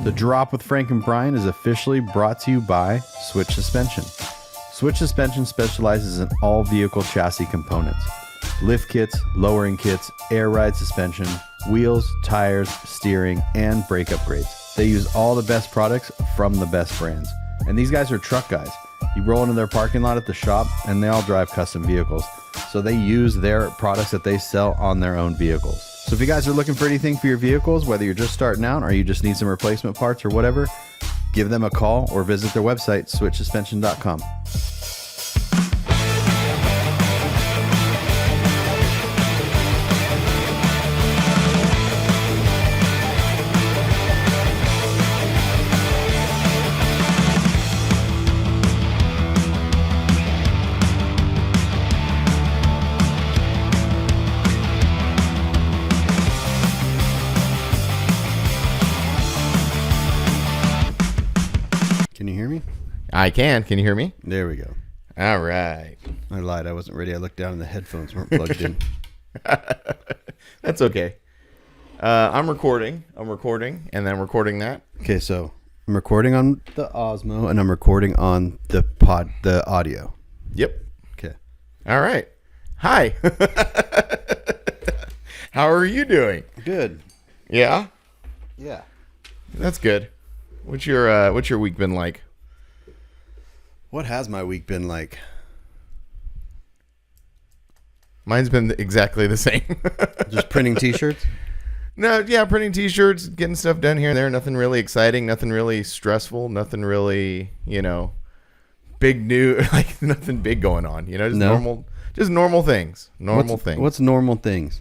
The Drop with Frank and Brian is officially brought to you by Switch Suspension. Switch Suspension specializes in all vehicle chassis components. Lift kits, lowering kits, air ride suspension, wheels, tires, steering, and brake upgrades. They use all the best products from the best brands. And these guys are truck guys. You roll into their parking lot at the shop and they all drive custom vehicles. So they use their products that they sell on their own vehicles. So if you guys are looking for anything for your vehicles, whether you're just starting out or you just need some replacement parts or whatever, give them a call or visit their website, switchsuspension.com. Can you hear me? I can. Can you hear me? There we go. All right. I lied. I wasn't ready. I looked down and the headphones weren't plugged in. That's okay. I'm recording, and then recording that. Okay, so I'm recording on the Osmo and I'm recording on the audio. Yep. Okay. All right. Hi. How are you doing? Good. Yeah? Yeah. That's good. What's your week been like? What has my week been like? Mine's been exactly the same. Just printing t-shirts? No, yeah, printing t-shirts, getting stuff done here and there. Nothing really exciting, nothing really stressful, nothing really, big new, like nothing big going on. Just normal things. What's normal things?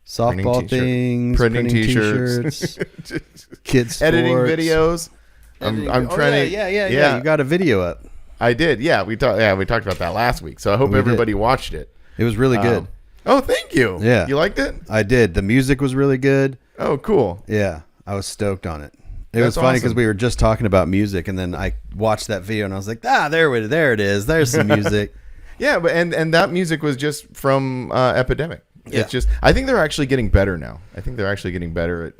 Softball things, printing t-shirts, kids sports, editing videos. I'm trying to. Yeah. You got a video up. I did. Yeah, we talked about that last week. So I hope everybody watched it. It was really good. Oh, thank you. Yeah, you liked it? I did. The music was really good. Oh, cool. Yeah, I was stoked on it. It was funny because we were just talking about music, and then I watched that video, and I was like, there it is. There's some music. Yeah, but and that music was just from Epidemic. Yeah. It's just, I think they're actually getting better now. I think they're actually getting better at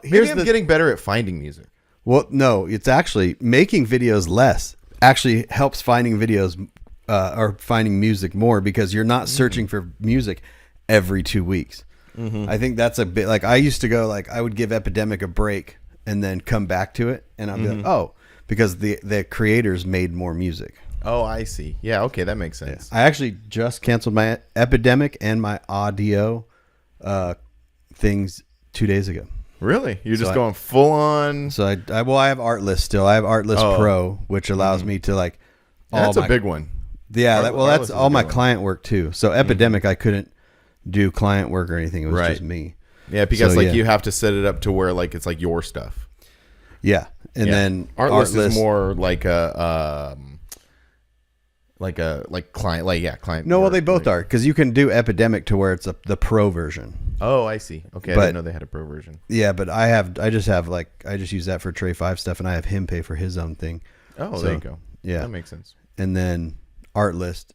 getting better at finding music. Well, no, it's actually making videos less actually helps finding videos or finding music more because you're not searching for music every 2 weeks. Mm-hmm. I think that's a bit like I used to go like I would give Epidemic a break and then come back to it and I'd be like, oh, because the creators made more music. Oh, I see. Yeah, okay, that makes sense. Yeah. I actually just canceled my Epidemic and my audio things 2 days ago. Really? You're just going full on? So I have Artlist still. I have Artlist Pro, which allows me to like that's a big one. Yeah, that's all my client work too. So Epidemic, I couldn't do client work or anything. It was just me. Yeah, because you have to set it up to where like it's like your stuff. Yeah, and then Artlist is more like a client. client. No, well, they both are because you can do Epidemic to where it's the pro version. Oh, I see. Okay, I didn't know they had a pro version. Yeah, but I just use that for Tray 5 stuff, and I have him pay for his own thing. Oh, so, there you go. Yeah, that makes sense. And then Artlist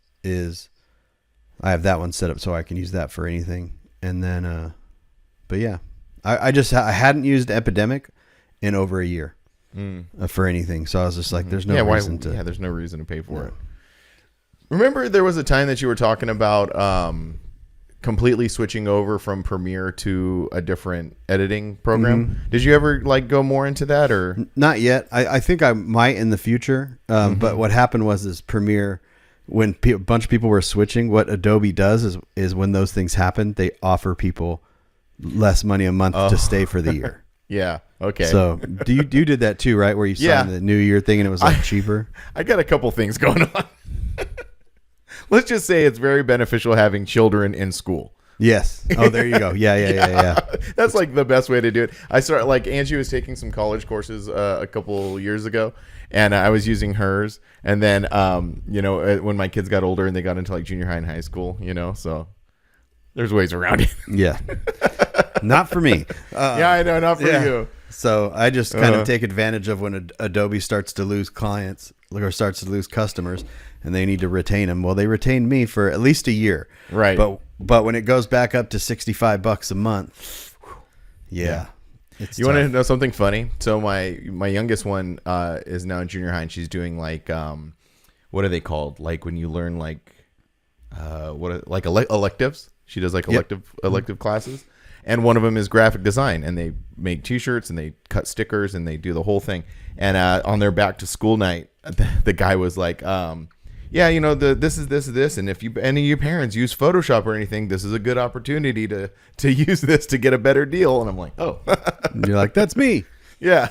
I have that one set up so I can use that for anything. And then, but yeah, I hadn't used Epidemic in over a year for anything, so I was just like, there's no reason to. Yeah, there's no reason to pay for it. Remember, there was a time that you were talking about completely switching over from Premiere to a different editing program. Mm-hmm. Did you ever go more into that or not yet? I think I might in the future. But what happened was Premiere, when a bunch of people were switching, what Adobe does is when those things happen, they offer people less money a month to stay for the year. Yeah. Okay. So you did that too, right? Where you signed the New Year thing and it was cheaper. I got a couple things going on. Let's just say it's very beneficial having children in school. Yes. Oh, there you go. Yeah. That's like the best way to do it. I started Angie was taking some college courses a couple years ago, and I was using hers. And then, when my kids got older and they got into junior high and high school, so there's ways around it. Yeah. Not for me. Yeah, I know. Not for you. So I just kind of take advantage of when Adobe starts to lose clients or starts to lose customers and they need to retain them. Well, they retained me for at least a year. Right. But when it goes back up to $65 a month, yeah. It's You want to tough. know something funny? So my youngest one is now in junior high, and she's doing like what are they called? Like when you learn like electives. She does like elective classes, and one of them is graphic design, and they make T-shirts and they cut stickers and they do the whole thing. And on their back to school night, the guy was like, yeah, you know, this is this, and if any of your parents use Photoshop or anything, this is a good opportunity to use this to get a better deal. And I'm like, oh, And you're like, that's me. yeah,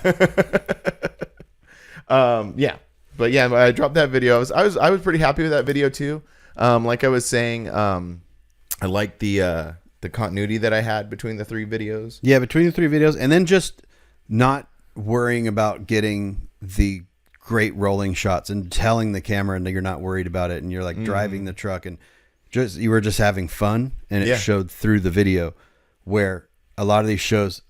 yeah. But yeah, I dropped that video. I was pretty happy with that video too. Like I was saying, I like the continuity that I had between the 3 videos. Yeah, between the 3 videos, and then just not worrying about getting the great rolling shots and telling the camera that you're not worried about it, and you're like driving the truck, and you were just having fun, and it showed through the video. Where a lot of these shows,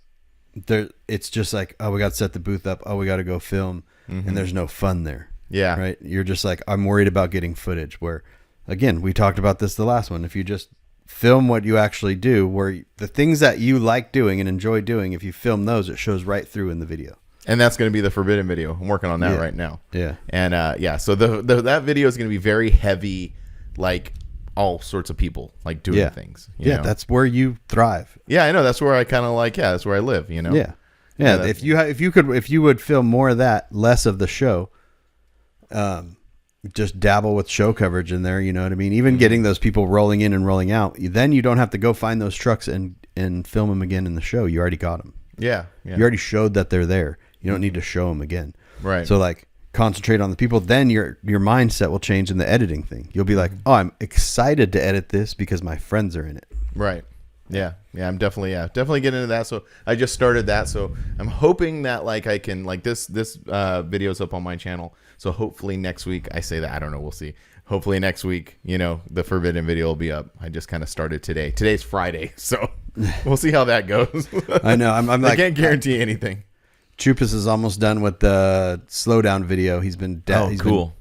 it's just like, oh, we got to set the booth up, oh, we got to go film, and there's no fun there. Yeah, right. You're just like, I'm worried about getting footage. Where, again, we talked about this the last one. If you just film what you actually do, where the things that you like doing and enjoy doing, if you film those, it shows right through in the video. And that's going to be the forbidden video. I'm working on that right now. Yeah. And so that video is going to be very heavy, like all sorts of people like doing things. You know? That's where you thrive. Yeah, I know. That's where I kind of like. Yeah, that's where I live. You know. Yeah. If you would film more of that, less of the show. Just dabble with show coverage in there. You know what I mean? Even getting those people rolling in and rolling out, then you don't have to go find those trucks and film them again in the show. You already got them. Yeah. You already showed that they're there. You don't need to show them again. Right. So like concentrate on the people. Then your mindset will change in the editing thing. You'll be like, oh, I'm excited to edit this because my friends are in it. Right. Yeah. I'm definitely getting into that. So I just started that. So I'm hoping that like I can like this video's up on my channel. So hopefully next week, I say that, I don't know, we'll see. Hopefully next week, you know, the forbidden video will be up. I just kind of started today. Today's Friday, so we'll see how that goes. I know. I'm like, I can't guarantee anything. Chupus is almost done with the slowdown video. He's been cool.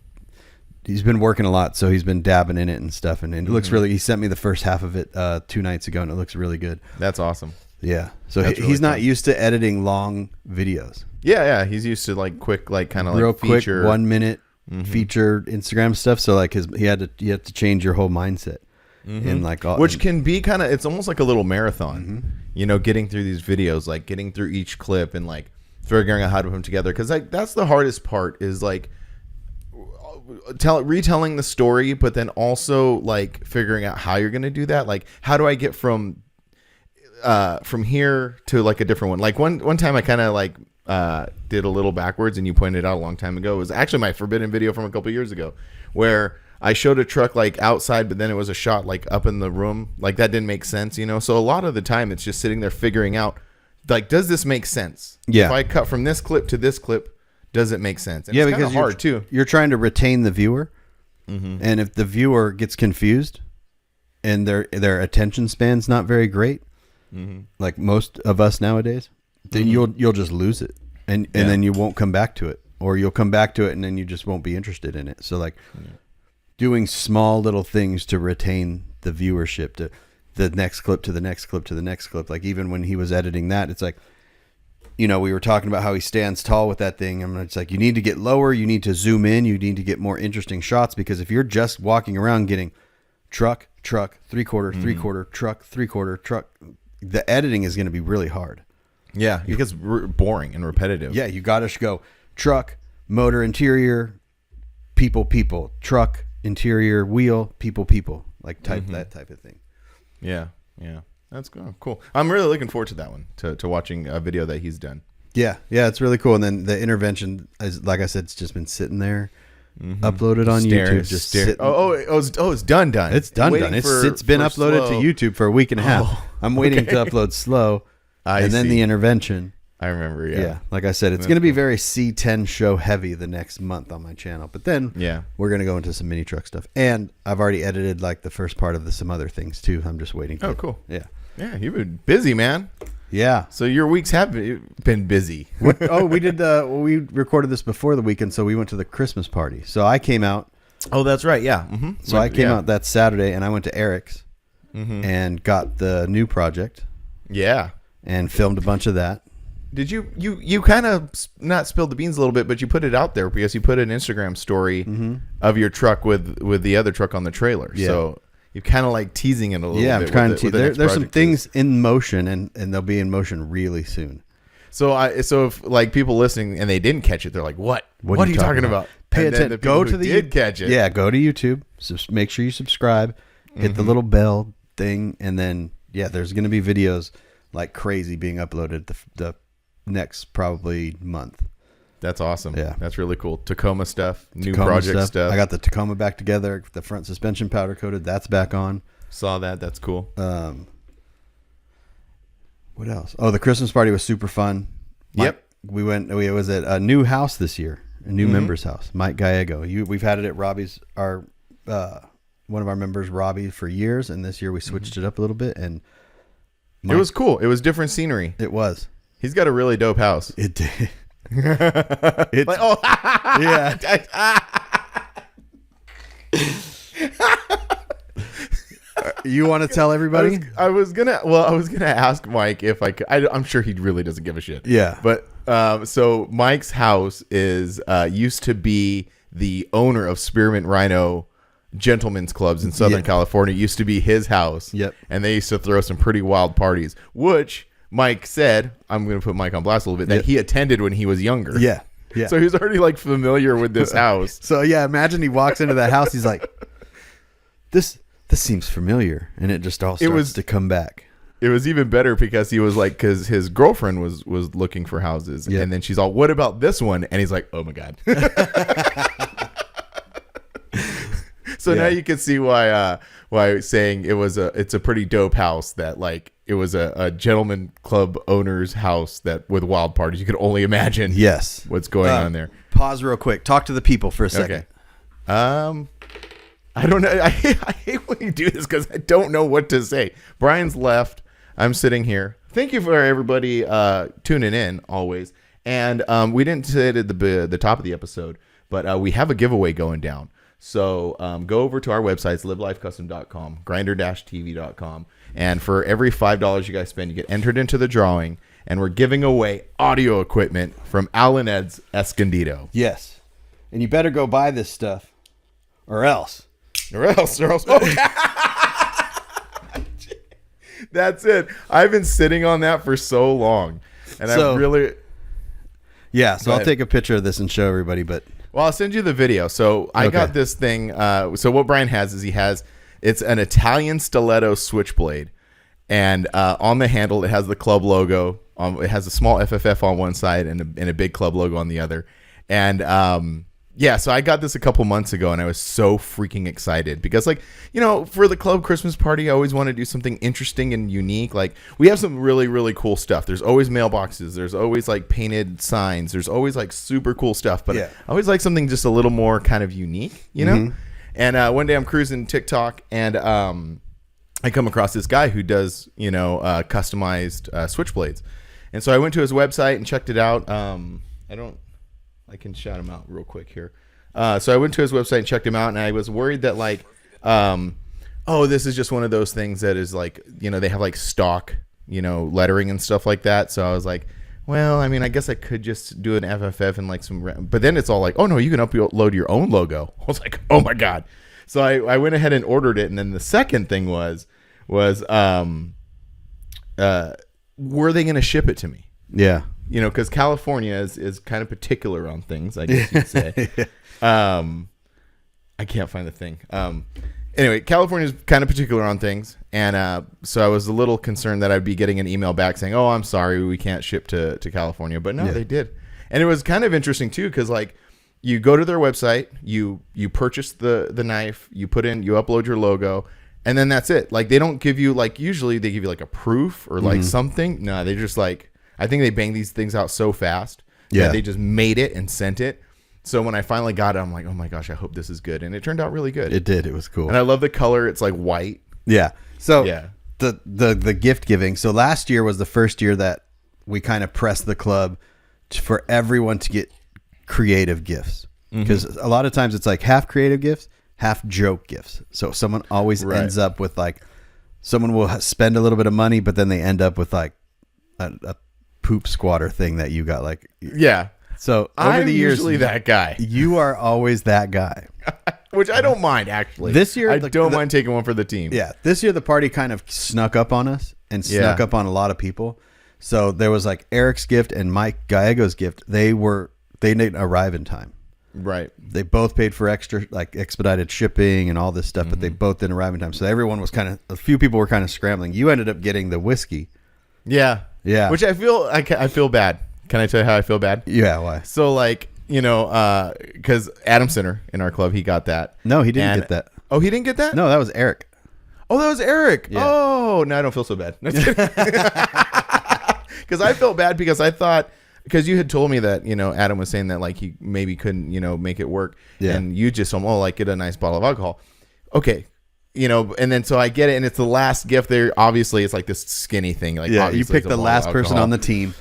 He's been working a lot, so he's been dabbing in it and stuff, and it looks really. He sent me the first half of it 2 nights ago, and it looks really good. That's awesome. Yeah. So That's he's really not fun. used to editing long videos. Yeah. He's used to like quick, like kind of like real feature. quick 1 minute feature Instagram stuff. So like you had to change your whole mindset. And like which can be kind of, it's almost like a little marathon, you know, getting through these videos, like getting through each clip and like figuring out how to put them together. Because like that's the hardest part is like retelling the story, but then also like figuring out how you're going to do that. Like, how do I get from here to like a different one? Like one time I kind of like did a little backwards, and you pointed out a long time ago. It was actually my forbidden video from a couple years ago, where I showed a truck like outside, but then it was a shot like up in the room. Like that didn't make sense, you know? So a lot of the time it's just sitting there figuring out, like, does this make sense? Yeah. If I cut from this clip to this clip, does it make sense? And yeah, it's because hard too. You're trying to retain the viewer, and if the viewer gets confused and their attention span's not very great, like most of us nowadays, then you'll just lose it, and then you won't come back to it, or you'll come back to it and then you just won't be interested in it. So like doing small little things to retain the viewership, to the next clip, to the next clip, to the next clip. Like even when he was editing that, it's like, you know, we were talking about how he stands tall with that thing. And it's like, you need to get lower. You need to zoom in. You need to get more interesting shots, because if you're just walking around getting truck, 3/4, 3/4, truck, 3/4, truck, the editing is going to be really hard. Yeah, it gets boring and repetitive. Yeah, you got to go truck, motor, interior, people, truck, interior, wheel, people, like that type of thing. Yeah. That's cool. I'm really looking forward to that one, to watching a video that he's done. Yeah, it's really cool. And then the intervention, is, like I said, it's just been sitting there, uploaded on YouTube. Just sitting. It's done. It's done. It's been uploaded to YouTube for a week and a half. I'm waiting to upload slow, and then the intervention. I remember. Yeah. Like I said, it's going to be very C10 show heavy the next month on my channel. But then we're going to go into some mini truck stuff, and I've already edited like the first part of some other things too. I'm just waiting. Oh, cool. Yeah, you've been busy, man. Yeah. So your weeks have been busy. We did we recorded this before the weekend, so we went to the Christmas party. So I came out. Oh, that's right. Yeah. So I came out that Saturday, and I went to Eric's and got the new project. Yeah. And filmed a bunch of that. Did you kind of not spilled the beans a little bit, but you put it out there because you put an Instagram story of your truck with the other truck on the trailer. Yeah. So you're kind of like teasing it a little bit. Yeah, I'm trying to. There's some things is. in motion, and they'll be in motion really soon. So if like people listening and they didn't catch it, they're like, "What? What are you talking about?" Pay attention. Go to the catch it. Yeah, go to YouTube. Make sure you subscribe. Hit the little bell thing, and then there's going to be videos like crazy being uploaded the next probably month. That's awesome. Yeah, that's really cool. Tacoma stuff, new project stuff. I got the Tacoma back together. The front suspension powder coated. That's back on. Saw that. That's cool. What else? Oh, the Christmas party was super fun. Yep. We was at a new house this year, a new member's house. Mike Gallego. We've had it at Robbie's, one of our members, Robbie, for years, and this year we switched it up a little bit, and it was cool. It was different scenery. It was. He's got a really dope house. It did. It's like, oh yeah. You want to tell everybody? I was gonna ask Mike if I could. I'm sure he really doesn't give a shit. Yeah. But so Mike's house is used to be the owner of Spearmint Rhino Gentlemen's Clubs in Southern California. It used to be his house. Yep. And they used to throw some pretty wild parties, which Mike said, I'm going to put Mike on blast a little bit, that he attended when he was younger. Yeah. Yeah. So he's already like familiar with this house. So imagine he walks into that house. He's like, this seems familiar. And it just all starts to come back. It was even better because he was like, because his girlfriend was looking for houses. Yep. And then she's all, what about this one? And he's like, oh my God. So now you can see why saying it's a pretty dope house, that like it was a gentleman club owner's house that with wild parties. You could only imagine what's going on there. Pause real quick. Talk to the people for a second. Okay. I don't know. I hate when you do this because I don't know what to say. Brian's left. I'm sitting here. Thank you for everybody tuning in always. And we didn't say it at the top of the episode, but we have a giveaway going down. So go over to our websites, livelifecustom.com, grinder-tv.com. And for every $5 you guys spend, you get entered into the drawing. And we're giving away audio equipment from Alan Ed's Escondido. Yes. And you better go buy this stuff or else. Oh. That's it. I've been sitting on that for so long. And I really... Yeah, so I'll take a picture of this and show everybody, but... Well, I'll send you the video. So I got this thing. So what Brian has is it's an Italian stiletto switchblade. And on the handle, it has the club logo. It has a small FFF on one side and a big club logo on the other. And so I got this a couple months ago, and I was so freaking excited because, like, for the club Christmas party, I always want to do something interesting and unique. Like, we have some really, really cool stuff. There's always mailboxes. There's always, like, painted signs. There's always, like, super cool stuff. But I always like something just a little more kind of unique, you know? And one day I'm cruising TikTok, and I come across this guy who does, customized switchblades. And so I went to his website and checked it out. I can shout him out real quick here. So I went to his website and checked him out, and I was worried that this is just one of those things that is like, they have like stock, lettering and stuff like that. So I was like, well, I mean, I guess I could just do an FFF and like but then it's all like, oh no, you can upload your own logo. I was like, oh my God. So I went ahead and ordered it. And then the second thing was were they going to ship it to me? Yeah. Because California is kind of particular on things, I guess you'd say. I can't find the thing. Anyway, California is kind of particular on things. And so I was a little concerned that I'd be getting an email back saying, oh, I'm sorry, we can't ship to California. But no, they did. And it was kind of interesting, too, because, like, you go to their website, you purchase the knife, you upload your logo, and then that's it. Like, they don't give you, like, usually they give you, like, a proof or, like, something. No, they just, like... I think they bang these things out so fast that they just made it and sent it. So when I finally got it, I'm like, oh my gosh, I hope this is good. And it turned out really good. It did. It was cool. And I love the color. It's like white. Yeah. So the gift giving. So last year was the first year that we kind of pressed the club for everyone to get creative gifts. Because a lot of times it's like half creative gifts, half joke gifts. So someone always ends up with like, someone will spend a little bit of money, but then they end up with like a poop squatter thing that you got. Like, Yeah. so over I'm the years, usually that guy, you are always that guy. which I don't mind actually. This year, I don't mind taking one for the team. Yeah, this year the party kind of snuck up on us and snuck up on a lot of people. So there was like Eric's gift and Mike Gallego's gift. They didn't arrive in time. Right. They both paid for extra, like expedited shipping and all this stuff, but they both didn't arrive in time. So everyone was a few people were kind of scrambling. You ended up getting the whiskey. Yeah. Yeah. Which I feel bad. Can I tell you how I feel bad? Yeah, why? So like, because Adam Center in our club, he got that. No, he didn't get that. Oh, he didn't get that? No, that was Eric. Oh, that was Eric. Yeah. Oh, no, I don't feel so bad. Because I felt bad because I thought, because you had told me that, Adam was saying that like he maybe couldn't, make it work. Yeah. And you just told him, like get a nice bottle of alcohol. Okay. And then so I get it. And it's the last gift there. Obviously, it's like this skinny thing. Like, Yeah, you obviously picked it's a the bottle of last person alcohol. on the team.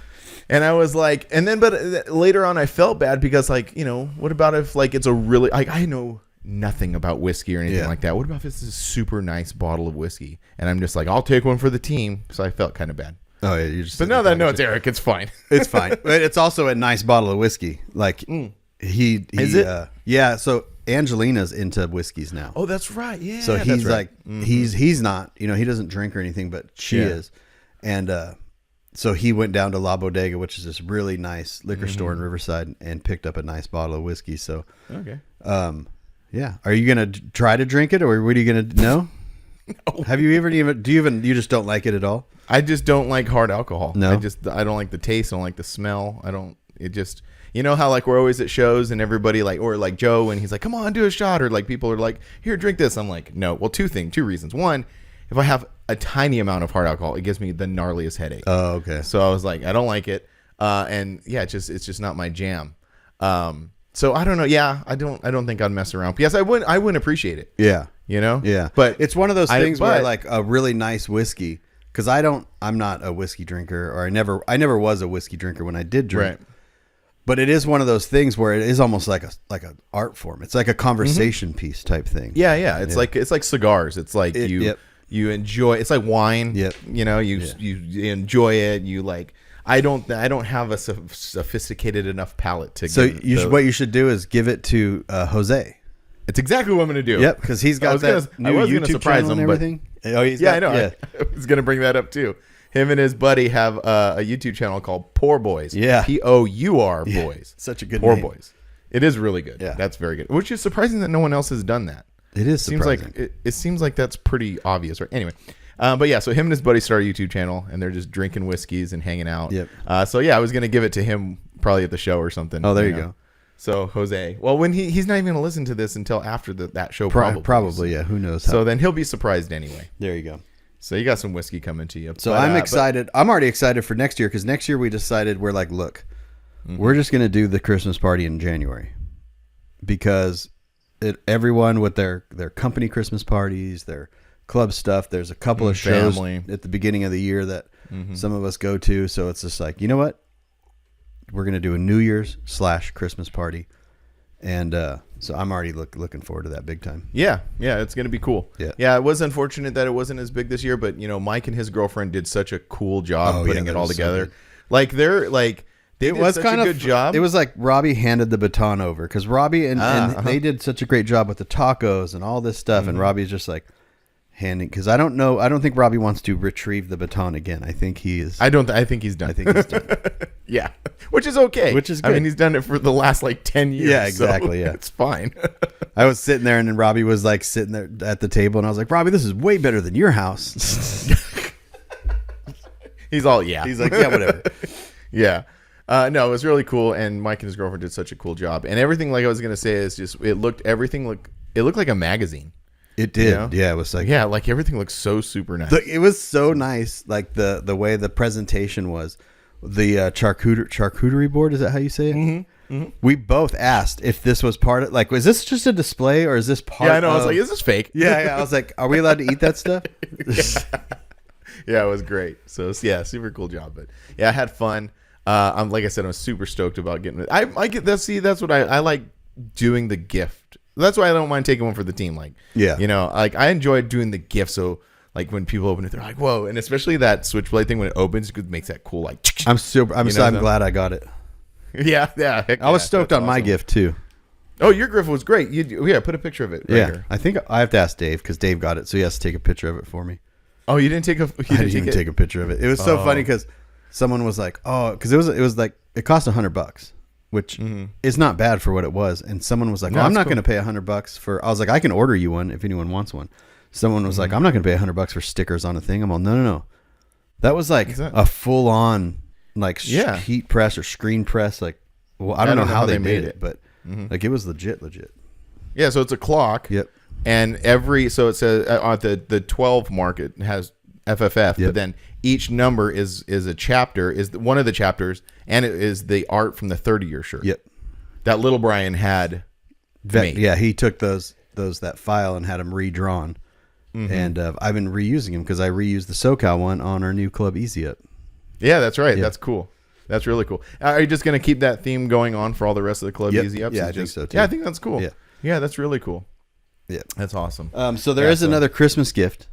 And I was like, but later on I felt bad because like, what about if like it's a really, like I know nothing about whiskey or anything like that. What about if it's a super nice bottle of whiskey? And I'm just like, I'll take one for the team. So I felt kind of bad. Oh yeah, you just. But now that I know it's Eric, it's fine. It's fine. But it's also a nice bottle of whiskey. Like he Is it? Yeah. So Angelina's into whiskeys now. Oh, that's right. Yeah. So he's that's right. like he's not, he doesn't drink or anything, but she is. And so he went down to La Bodega, which is this really nice liquor store in Riverside, and picked up a nice bottle of whiskey. So Okay. yeah. Are you gonna try to drink it, or what are you gonna no? No. Have you you just don't like it at all? I just don't like hard alcohol. No? I don't like the taste. I don't like the smell. How like we're always at shows and everybody like, or like Joe, and he's like, come on, do a shot. Or like people are like, here, drink this. I'm like, no. Well, two reasons. One, if I have a tiny amount of hard alcohol, it gives me the gnarliest headache. Oh, okay. So I was like, I don't like it. And yeah, it's just not my jam. So I don't know. Yeah, I don't think I'd mess around. Yes, I wouldn't appreciate it. Yeah. Yeah. But it's one of those things where but- like a really nice whiskey, because I'm not a whiskey drinker, or I never was a whiskey drinker when I did drink. Right. But it is one of those things where it is almost like an art form. It's like a conversation piece type thing. Yeah. It's like cigars. It's like you enjoy. It's like wine. Yep. You enjoy it. You like. I don't have a sophisticated enough palate to. So what you should do is give it to Jose. It's exactly what I'm going to do. Yep, because he's got that new YouTube channel and everything. I know. Yeah. I was going to bring that up too. Him and his buddy have a YouTube channel called Poor Boys. Yeah. Pour Boys. Such a good Poor name. Boys. It is really good. Yeah. That's very good. Which is surprising that no one else has done that. It is surprising. Seems like it seems like that's pretty obvious, right? Anyway, but yeah, so him and his buddy start a YouTube channel, and they're just drinking whiskeys and hanging out. Yep. So yeah, I was gonna give it to him probably at the show or something. Oh, there you go. So Jose, well, when he's not even gonna listen to this until after that show, probably, yeah. Who knows? So then he'll be surprised anyway. There you go. So you got some whiskey coming to you. So I'm excited. I'm already excited for next year, because next year we decided we're like, look, we're just gonna do the Christmas party in January, because everyone with their company Christmas parties, their club stuff. There's a couple of shows at the beginning of the year that some of us go to. So it's just like, you know what? We're going to do a New Year's / Christmas party. And so I'm already looking forward to that big time. Yeah, it's going to be cool. Yeah. It was unfortunate that it wasn't as big this year, but Mike and his girlfriend did such a cool job putting it all together. Like they're like they did such a good job. It was like Robbie handed the baton over, because Robbie and they did such a great job with the tacos and all this stuff, and Robbie's just like handing, because I don't think Robbie wants to retrieve the baton again. I think he is. I think he's done. I think he's done. Yeah, which is okay. Which is good. I mean, he's done it for the last like 10 years. Yeah, exactly. So yeah, it's fine. I was sitting there, and then Robbie was like sitting there at the table, and I was like, Robbie, this is way better than your house. He's all yeah. He's like, yeah, whatever. Yeah. No, it was really cool, and Mike and his girlfriend did such a cool job, and everything. Like I was gonna say is just it looked like a magazine. It did. Yeah, it was like like everything looked so super nice. It was so nice, like the way the presentation was. The charcuterie board, is that how you say it? Mm-hmm. We both asked if this was part of, like, was this just a display, or is this part? Yeah, I know. I was like, is this fake? Yeah. I was like, are we allowed to eat that stuff? Yeah, it was great. So yeah, super cool job. But yeah, I had fun. I'm like I said, I'm super stoked about getting it. I get that. See, that's what I like doing the gift. That's why I don't mind taking one for the team. Like, yeah, like I enjoy doing the gift. So like when people open it, they're like, whoa. And especially that Switchblade thing when it opens, it makes that cool like. I'm glad I got it. Yeah. I was stoked on my gift too. Oh, your gift was great. Yeah, put a picture of it. Right here. I think I have to ask Dave because Dave got it, so he has to take a picture of it for me. Oh, you didn't take a. I didn't even take a picture of it. It was so funny because someone was like, "Oh," because it was like it cost $100, which is not bad for what it was. And someone was like, "No, I'm not going to pay $100 for." I was like, "I can order you one if anyone wants one." Someone was like, "I'm not going to pay $100 for stickers on a thing." I'm all, "No. That was like a full on like heat press or screen press. Like, well, I don't know how they made it, but like it was legit. Yeah, so it's a clock. Yep. And so it says at the 12 mark it has FFF, but then each number is a chapter, is one of the chapters, and it is the art from the 30-year shirt. Yep. That little Brian had made. Yeah, he took that file and had them redrawn, and I've been reusing them because I reused the SoCal one on our new Club Easy Up. Yeah, that's right. Yeah. That's cool. That's really cool. Are you just going to keep that theme going on for all the rest of the Club Easy Ups? Yeah, I think so too. Yeah, I think that's cool. Yeah, that's really cool. Yeah, that's awesome. So there is another Christmas gift.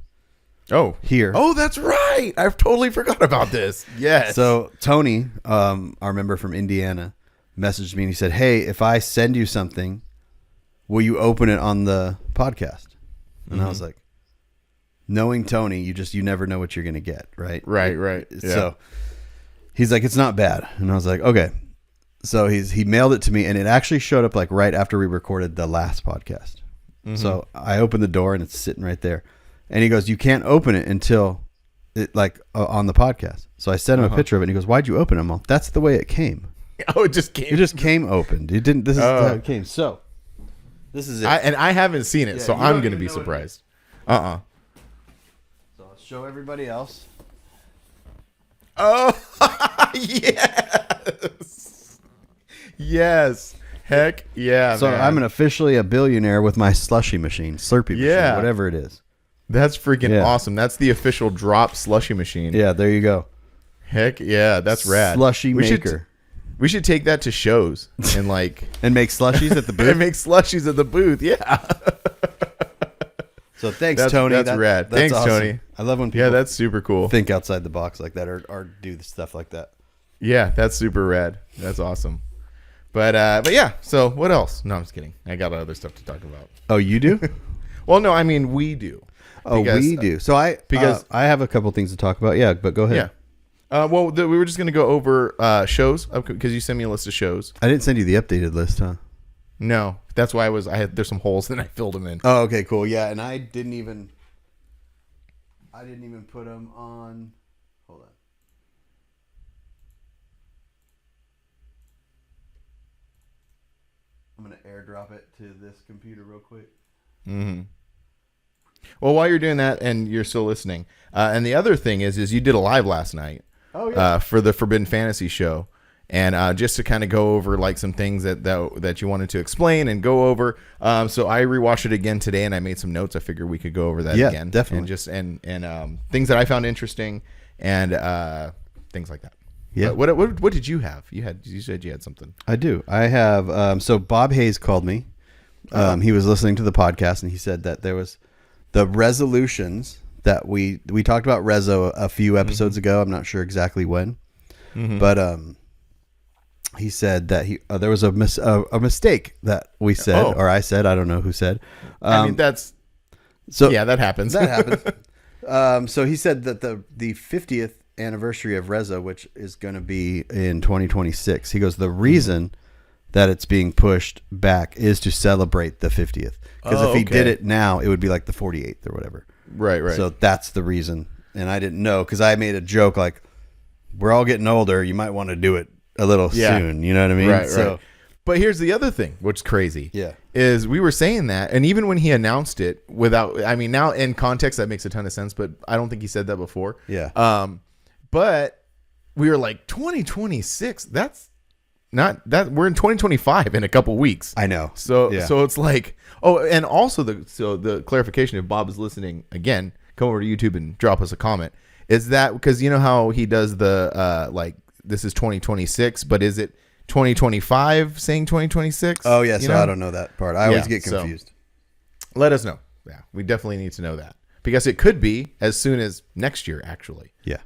Oh, here. Oh, that's right. I've totally forgot about this. Yes. So Tony, our member from Indiana, messaged me and he said, "Hey, if I send you something, will you open it on the podcast?" And I was like, knowing Tony, you never know what you're going to get, right? Right. Yeah. So he's like, "It's not bad," and I was like, "Okay." So he mailed it to me, and it actually showed up like right after we recorded the last podcast. So I opened the door and it's sitting right there. And he goes, "You can't open it until it on the podcast." So I sent him a picture of it and he goes, "Why'd you open it?" I'm all, "That's the way it came." Oh, it just came. It just came opened. It didn't. This is how it came. So this is it. I haven't seen it, so I'm going to be surprised. So I'll show everybody else. Oh, yes. Yes. Heck yeah. So man. I'm officially a billionaire with my slushy machine, Slurpee machine, whatever it is. That's freaking awesome. That's the official drop slushy machine. Yeah, there you go. Heck yeah, that's rad. Slushy maker. We should take that to shows and and make slushies at the booth. And make slushies at the booth. Yeah. So thanks, Tony. That's rad. Thanks, awesome. Tony. I love when people that's super cool. Think outside the box like that or do stuff like that. Yeah, that's super rad. That's awesome. But yeah. So what else? No, I'm just kidding. I got other stuff to talk about. Oh, you do? Well, no, I mean we do. Oh, we do. So I have a couple things to talk about. Yeah, but go ahead. Yeah. We were just going to go over shows because you sent me a list of shows. I didn't send you the updated list, huh? No, that's why there's some holes and I filled them in. Oh, okay, cool. Yeah, and I didn't even put them on. Hold on. I'm going to airdrop it to this computer real quick. Mm-hmm. Well, while you're doing that and you're still listening, and the other thing is you did a live last night. Oh, yeah. For the Forbidden Fantasy show, and just to kind of go over like some things that you wanted to explain and go over. So I rewatched it again today, and I made some notes. I figured we could go over that again, definitely, and just and things that I found interesting and things like that. Yeah. What did you have? You said you had something. I do. I have. So Bob Hayes called me. He was listening to the podcast, and he said that there was the resolutions that we talked about Rezo a few episodes ago. I'm not sure exactly when, but he said that there was a mistake that we said or I said. I don't know who said. I mean that happens. That happens. So he said that the 50th anniversary of Rezo, which is going to be in 2026. He goes, the reason that it's being pushed back is to celebrate the 50th. Because if he did it now, it would be like the 48th or whatever. Right. So that's the reason. And I didn't know because I made a joke like, we're all getting older. You might want to do it a little soon. You know what I mean? Right. But here's the other thing, which is crazy. Yeah. Is we were saying that, and even when he announced it now in context, that makes a ton of sense, but I don't think he said that before. Yeah. But we were like 2026. That's not that we're in 2025 in a couple weeks. I know. So it's like, and also the clarification, if Bob is listening again, come over to YouTube and drop us a comment. Is that because you know how he does the like this is 2026, but is it 2025 saying 2026? Oh yeah, so I don't know that part. I always get confused. So let us know. Yeah, we definitely need to know that. because it could be as soon as next year, actually. Yeah.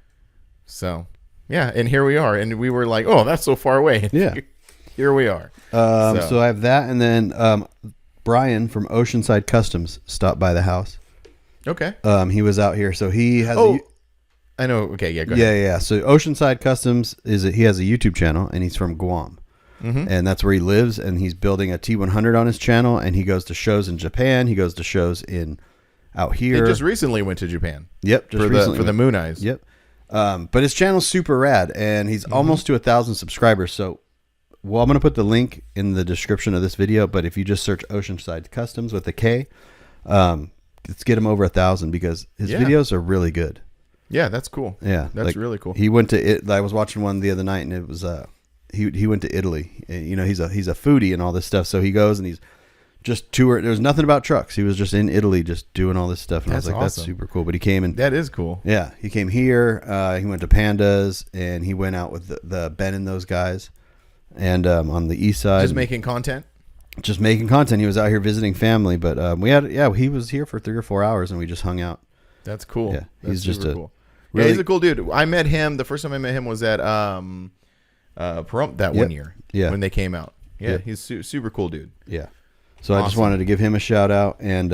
So, yeah, and here we are, and we were like, "Oh, that's so far away." Yeah. Here we are. So I have that, and then Brian from Oceanside Customs stopped by the house. Okay. He was out here, so he has. I know. Okay, yeah, go ahead. Yeah. So Oceanside Customs he has a YouTube channel, and he's from Guam, and that's where he lives. And he's building a T100 on his channel, and he goes to shows in Japan. He goes to shows out here. He just recently went to Japan. Yep, just recently for the Moon Eyes. Yep. But his channel's super rad, and he's almost to 1,000 subscribers. So, well, I'm going to put the link in the description of this video, but if you just search Oceanside Customs with a K, let's get him over 1,000 because his videos are really good. Yeah, that's cool. Yeah. That's really cool. He went to it. I was watching one the other night, and it was, he went to Italy. You know, he's a foodie and all this stuff. So he goes and he's just toured. There's nothing about trucks. He was just in Italy, just doing all this stuff. And I was like, that's super cool. But he came and that is cool. Yeah. He came here. He went to Pandas, and he went out with the Ben and those guys. And on the east side, just making content. He was out here visiting family, but he was here for 3 or 4 hours, and we just hung out. That's cool. Yeah, he's just cool. Really, he's a cool dude. I met him. The first time I met him was at Pahrump that one year. Yeah, when they came out. Yeah, he's super cool dude. Yeah. So I just wanted to give him a shout out and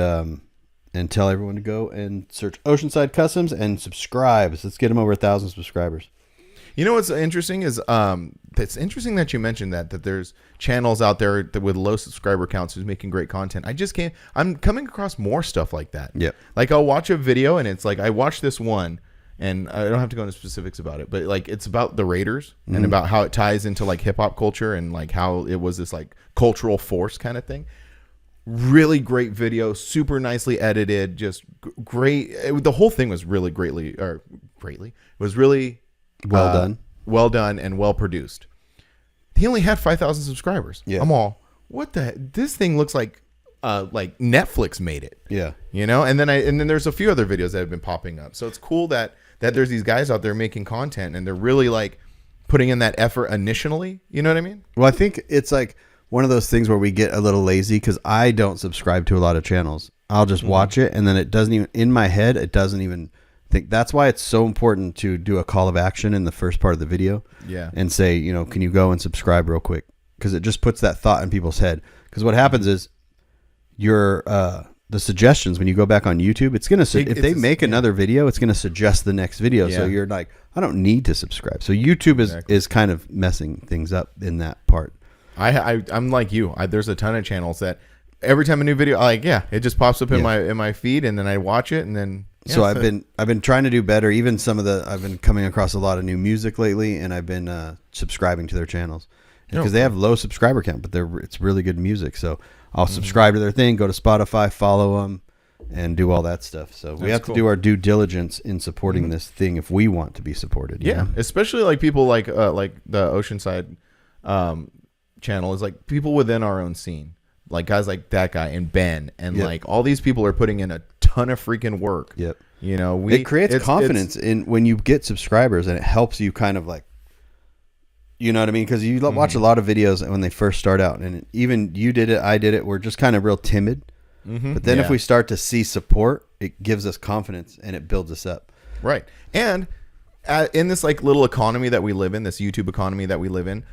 tell everyone to go and search Oceanside Customs and subscribe. So let's get him over 1,000 subscribers. You know what's interesting is it's interesting that you mentioned that there's channels out there with low subscriber counts who's making great content. I'm coming across more stuff like that. Yeah. Like I'll watch a video and it's like I watched this one and I don't have to go into specifics about it, but like it's about the Raiders and about how it ties into like hip hop culture and like how it was this like cultural force kind of thing. Really great video, super nicely edited, just great. The whole thing was really well done and well produced. He only had 5,000 subscribers. Yeah. I'm all, what the heck? This thing looks like Netflix made it. Yeah. You know, and then there's a few other videos that have been popping up. So it's cool that there's these guys out there making content and they're really like putting in that effort initially. You know what I mean? Well, I think it's like one of those things where we get a little lazy because I don't subscribe to a lot of channels. I'll just watch it, and then it doesn't even, in my head, it doesn't even think. That's why it's so important to do a call of action in the first part of the video. Yeah. And say, you know, can you go and subscribe real quick? Because it just puts that thought in people's head. Because what happens is the suggestions when you go back on YouTube, it's gonna if they make another video, it's gonna suggest the next video. So you're like, I don't need to subscribe. So YouTube is kind of messing things up in that part. I'm like you. There's a ton of channels that every time a new video, it just pops up in my feed, and then I watch it, and then. Yeah, so I've been trying to do better. Even I've been coming across a lot of new music lately, and I've been subscribing to their channels because they have low subscriber count, but it's really good music. So I'll subscribe to their thing, go to Spotify, follow them, and do all that stuff. So we have to do our due diligence in supporting this thing if we want to be supported. Yeah, you know? especially like people like the Oceanside channel is like people within our own scene, like guys like that guy and Ben and like all these people are putting in a ton of freaking work. Yep. You know, it creates confidence in when you get subscribers, and it helps you kind of like, you know what I mean? Because you watch a lot of videos when they first start out, and even you did it, I did it. We're just kind of real timid. But then if we start to see support, it gives us confidence and it builds us up. Right. And in this like little economy that we live in, this YouTube economy that we live in,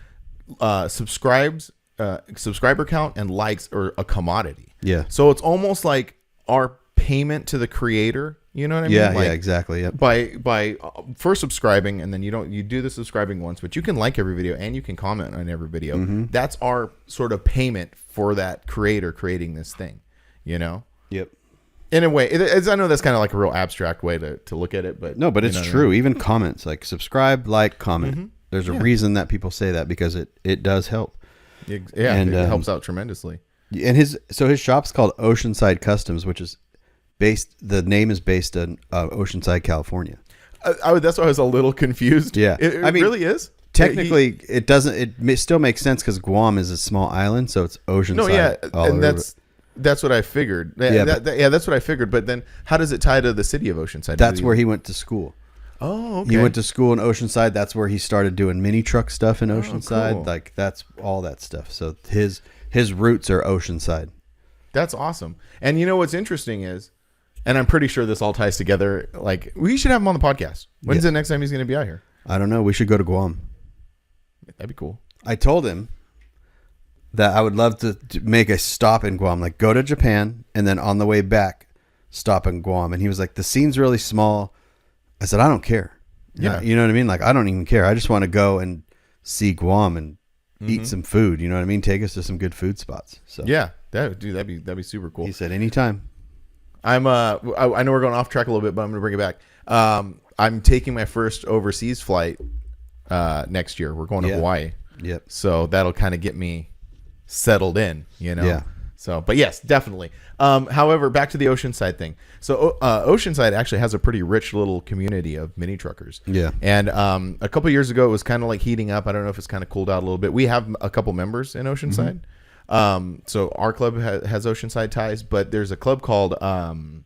subscriber count and likes are a commodity. Yeah. So it's almost like our payment to the creator. You know what I mean? Yeah, like, yeah, exactly. Yep. By first subscribing, and then you do the subscribing once, but you can like every video and you can comment on every video. That's our sort of payment for that creator creating this thing. You know? Yep. In a way, I know that's kind of like a real abstract way to look at it, but no, but it's true. Even comments like subscribe, like, comment. There's a reason that people say that because it does help. Yeah, and it helps out tremendously. And his shop's called Oceanside Customs, which is the name is based in Oceanside, California. That's why I was a little confused. Yeah, it really is. Technically, it doesn't. It still makes sense because Guam is a small island, so it's Oceanside. No, yeah, and that's what I figured. That's what I figured. But then, how does it tie to the city of Oceanside? That's where he went to school. Oh, okay. He went to school in Oceanside. That's where he started doing mini truck stuff in Oceanside. Cool. Like that's all that stuff. So his roots are Oceanside. That's awesome. And you know what's interesting is And I'm pretty sure this all ties together. Like, we should have him on the podcast. When's the next time he's going to be out here? I don't know. We should go to Guam. That'd be cool. I told him that I would love to make a stop in Guam, like go to Japan and then on the way back stop in Guam. And he was like, the scene's really small. I said, I don't care. Yeah. You know what I mean? Like, I don't even care. I just want to go and see Guam and eat some food. You know what I mean? Take us to some good food spots. So Yeah, that'd be super cool. he said, anytime. I know we're going off track a little bit, but I'm going to bring it back. I'm taking my first overseas flight next year. We're going to Hawaii. Yep. So that'll kind of get me settled in, you know? Yeah. So, but yes, definitely. However, back to the Oceanside thing. So Oceanside actually has a pretty rich little community of mini truckers. Yeah. And a couple years ago, it was kind of like heating up. I don't know if it's kind of cooled out a little bit. We have a couple members in Oceanside. So our club has Oceanside ties, but there's a club called, I'm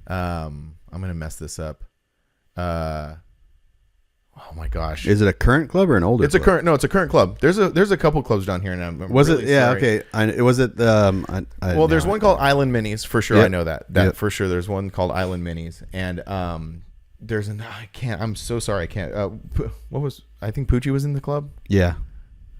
going to mess this up. Oh my gosh. Is it a current club or an older club? It's a current club. There's a couple clubs down here. And I'm Was really it? Yeah. sorry. Okay. Was it? Well, there's one called Island Minis for sure. Yep. I know that for sure. There's one called Island Minis, and I'm so sorry. I can't. I think Poochie was in the club, Yeah.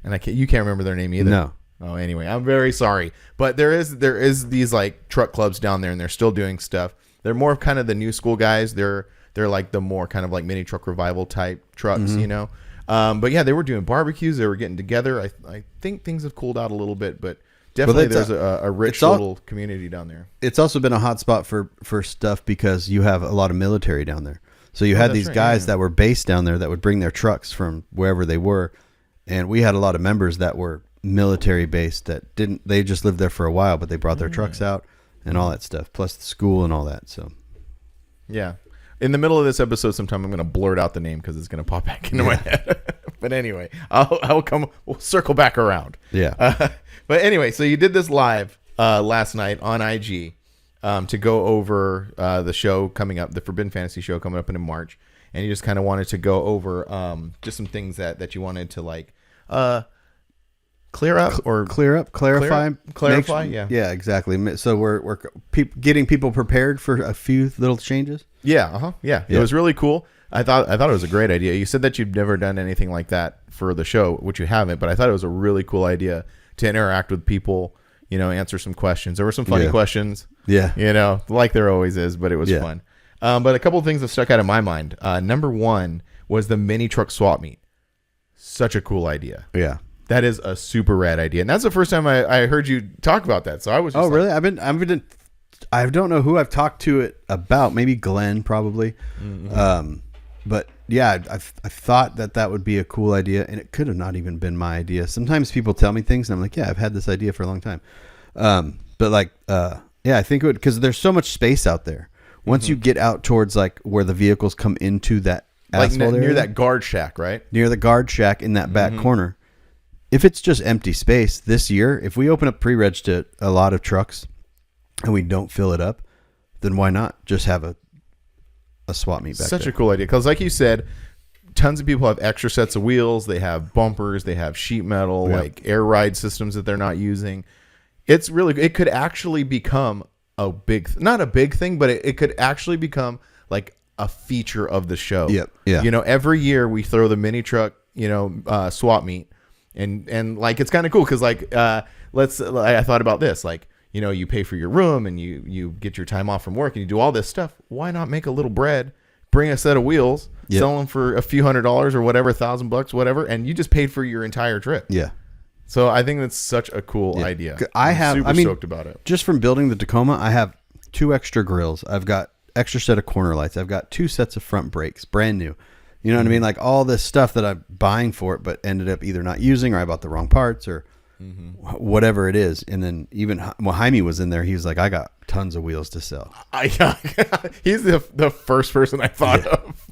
and you can't remember their name either. No. Oh, anyway, I'm very sorry, but there is these like truck clubs down there, and they're still doing stuff. They're more of kind of the new school guys. They're like the more kind of like mini truck revival type trucks, you know. But yeah, they were doing barbecues. They were getting together. I think things have cooled out a little bit, but definitely there's a rich little community down there. It's also been a hot spot for stuff because you have a lot of military down there. So you had these guys that were based down there that would bring their trucks from wherever they were, and we had a lot of members that were military based that they just lived there for a while, but they brought their trucks out and all that stuff, plus the school and all that. So yeah. In the middle of this episode, sometime I'm going to blurt out the name because it's going to pop back into my head. But anyway, we'll circle back around. Yeah. But anyway, so you did this live last night on IG to go over the show coming up, the Forbidden Fantasy show coming up in March. And you just kind of wanted to go over just some things that you wanted to like clarify. Yeah, exactly. So we're getting people prepared for a few little changes. Yeah. It was really cool. I thought it was a great idea. You said that you've never done anything like that for the show, which you haven't, but I thought it was a really cool idea to interact with people, you know, answer some questions. There were some funny questions. Yeah. You know, like there always is, but it was fun. But a couple of things that stuck out in my mind. Number one was the mini truck swap meet. Such a cool idea. Yeah. That is a super rad idea. And that's the first time I heard you talk about that. So I was just really? I don't know who I've talked to it about. Maybe Glenn, probably. But yeah, I thought that would be a cool idea, and it could have not even been my idea. Sometimes people tell me things, and I'm like, yeah, I've had this idea for a long time. But like, I think it would, because there's so much space out there. Once you get out towards like where the vehicles come into that asphalt near area, that guard shack, right? Near the guard shack in that back corner. If it's just empty space this year, if we open up pre-reg to a lot of trucks and we don't fill it up, then why not just have a swap meet back there? Such a cool idea. Because like you said, tons of people have extra sets of wheels. They have bumpers. They have sheet metal, like air ride systems that they're not using. It's really, it could actually become a big, not a big thing, but it could actually become like a feature of the show. Yep. Yeah. You know, every year we throw the mini truck, swap meet. And like, it's kind of cool because like, I thought about this, like, you know, you pay for your room and you get your time off from work and you do all this stuff. Why not make a little bread, bring a set of wheels, sell them for a few $100s or whatever, $1,000, whatever. And you just paid for your entire trip. Yeah. So I think that's such a cool idea. I'm super stoked about it. Just from building the Tacoma, I have 2 extra grills. I've got extra set of corner lights. I've got 2 sets of front brakes, brand new. You know what I mean? Like all this stuff that I'm buying for it, but ended up either not using or I bought the wrong parts or whatever it is. And then even Jaime was in there. He was like, I got tons of wheels to sell. He's the first person I thought of.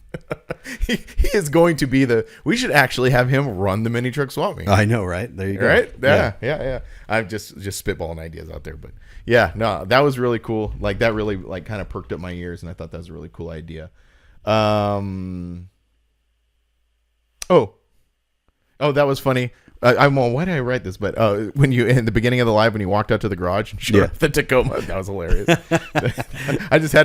He is going to be we should actually have him run the mini truck swap meet. I know, right? There you go. Right? Yeah. I'm just spitballing ideas out there, but yeah, no, that was really cool. Like that really like kind of perked up my ears, and I thought that was a really cool idea. Oh, that was funny. why did I write this? But when you in the beginning of the live when you walked out to the garage and showed up the Tacoma, that was hilarious. I just had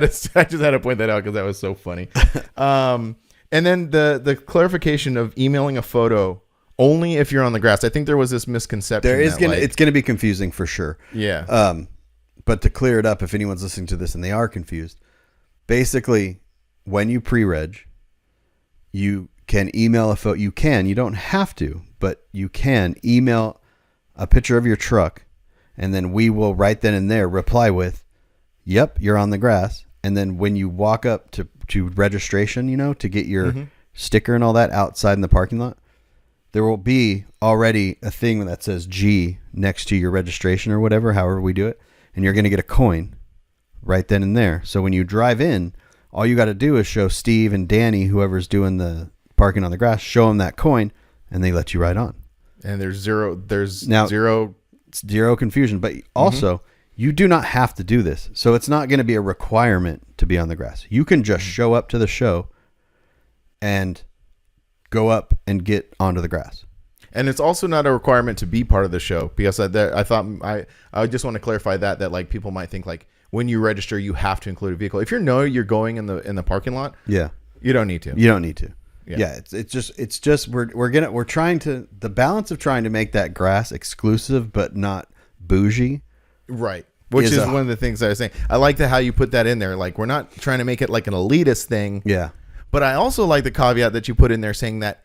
to point that out because that was so funny. And then the clarification of emailing a photo only if you're on the grass. I think there was this misconception. It's gonna be confusing for sure. Yeah. But to clear it up, if anyone's listening to this and they are confused, basically, when you pre-reg, you can email a photo. You don't have to, but you can email a picture of your truck, and then we will right then and there reply with, "Yep, you're on the grass." And then when you walk up to registration, to get your sticker and all that outside in the parking lot, there will be already a thing that says G next to your registration or whatever, however we do it. And you're going to get a coin right then and there. So when you drive in, all you got to do is show Steve and Danny, whoever's doing the parking on the grass, show them that coin, and they let you ride on. And there's zero confusion. But also, you do not have to do this. So it's not going to be a requirement to be on the grass. You can just show up to the show and go up and get onto the grass. And it's also not a requirement to be part of the show, because I thought I just want to clarify that like people might think like when you register you have to include a vehicle. If you're going in the parking lot, you don't need to. You don't need to. Yeah, it's just we're trying to, the balance of trying to make that grass exclusive but not bougie. Right. Which is one of the things I was saying. I like how you put that in there. Like, we're not trying to make it like an elitist thing. Yeah. But I also like the caveat that you put in there saying that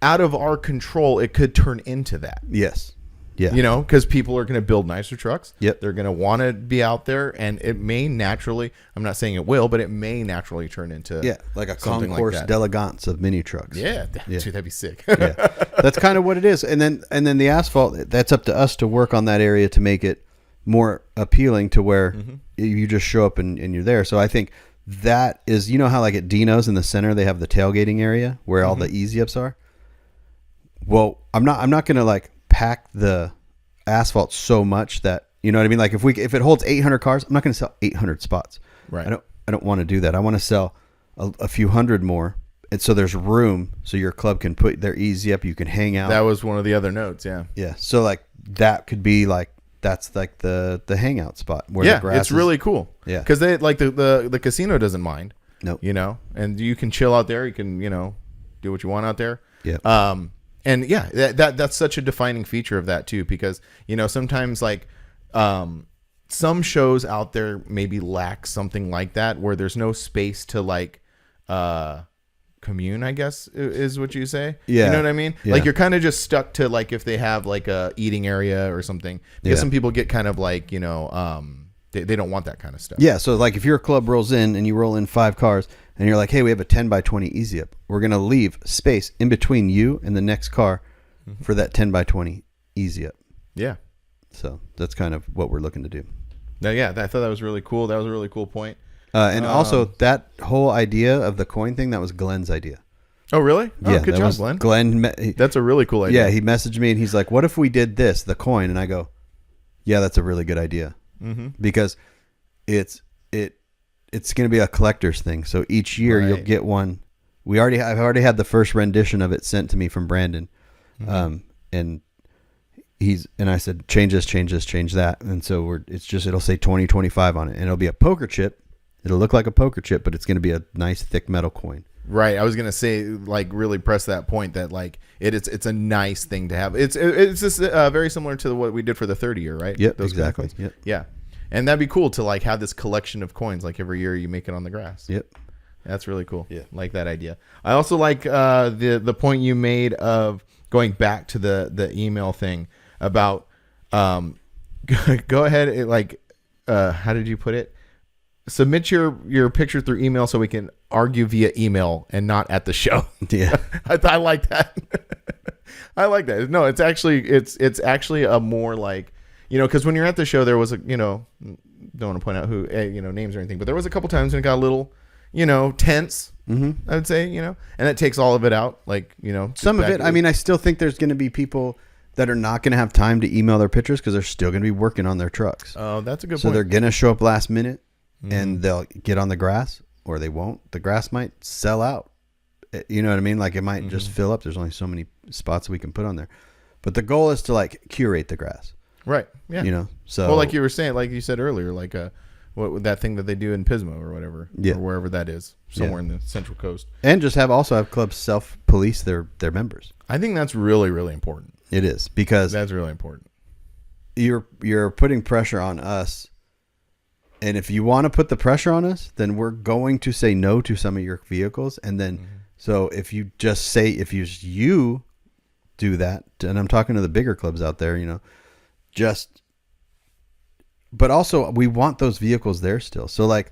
out of our control, it could turn into that. Yes. Yeah. Because people are going to build nicer trucks. Yep. They're going to want to be out there, and it may naturally, I'm not saying it will, but it may naturally turn into like a concourse d'elegance of mini trucks. Yeah. Dude, that'd be sick. Yeah. That's kind of what it is. And then the asphalt, that's up to us to work on that area to make it more appealing to where you just show up and you're there. So I think that is, how like at Dino's in the center, they have the tailgating area where all the easy ups are. Well, I'm not going to like pack the asphalt so much that, you know what I mean? Like if it holds 800 cars, I'm not going to sell 800 spots. Right. I don't want to do that. I want to sell a few hundred more. And so there's room so your club can put their easy up. You can hang out. That was one of the other notes. Yeah. Yeah. So like that could be like, that's like the hangout spot where the grass it's really cool. Yeah. Because they like the casino doesn't mind. Nope. And you can chill out there. You can, do what you want out there. Yeah. And yeah, that's such a defining feature of that too, because sometimes like some shows out there maybe lack something like that, where there's no space to like commune, I guess is what you say. Yeah. You know what I mean? Yeah. Like you're kind of just stuck to like if they have like a eating area or something, because some people get kind of like they don't want that kind of stuff. Yeah. So like if your club rolls in and you roll in 5 cars and you're like, hey, we have a 10x20 easy up, we're going to leave space in between you and the next car for that 10x20 easy up. Yeah. So that's kind of what we're looking to do. Now, I thought that was really cool. That was a really cool point. And also that whole idea of the coin thing, that was Glenn's idea. Oh, really? Yeah. Good job, Glenn. That's a really cool idea. Yeah. He messaged me and he's like, what if we did this, the coin? And I go, yeah, that's a really good idea. Because it's going to be a collector's thing. So each year you'll get one. I've already had the first rendition of it sent to me from Brandon. And I said, change this, change that. And so it'll say 2025 on it, and it'll be a poker chip. It'll look like a poker chip, but it's going to be a nice thick metal coin. Right. I was going to say, like, really press that point that like it's a nice thing to have. It's just very similar to what we did for the 30-year, right? Yep. Exactly. Yep. Yeah. And that'd be cool to like have this collection of coins. Like every year you make it on the grass. Yep. That's really cool. Yeah. Like that idea. I also like the point you made of going back to the email thing about go ahead. How did you put it? Submit your picture through email so we can argue via email and not at the show. Yeah. I like that. I like that. No, it's actually a more like, because when you're at the show, there was don't want to point out who, names or anything, but there was a couple times when it got a little, tense, I would say, and it takes all of it out. Like, some of it. I mean, I still think there's going to be people that are not going to have time to email their pictures because they're still going to be working on their trucks. Oh, that's a good point. So they're going to show up last minute and they'll get on the grass, or they won't. The grass might sell out. You know what I mean? Like it might just fill up. There's only so many spots we can put on there. But the goal is to like curate the grass. Right. Yeah. You know. So well, like you were saying, like you said earlier, like what that thing that they do in Pismo or whatever, or wherever that is, somewhere in the Central Coast, and just have clubs self-police their members. I think that's really, really important. It is, because that's really important. You're putting pressure on us, and if you want to put the pressure on us, then we're going to say no to some of your vehicles, and then so if you do that, and I'm talking to the bigger clubs out there, you know, but also we want those vehicles there still. So like,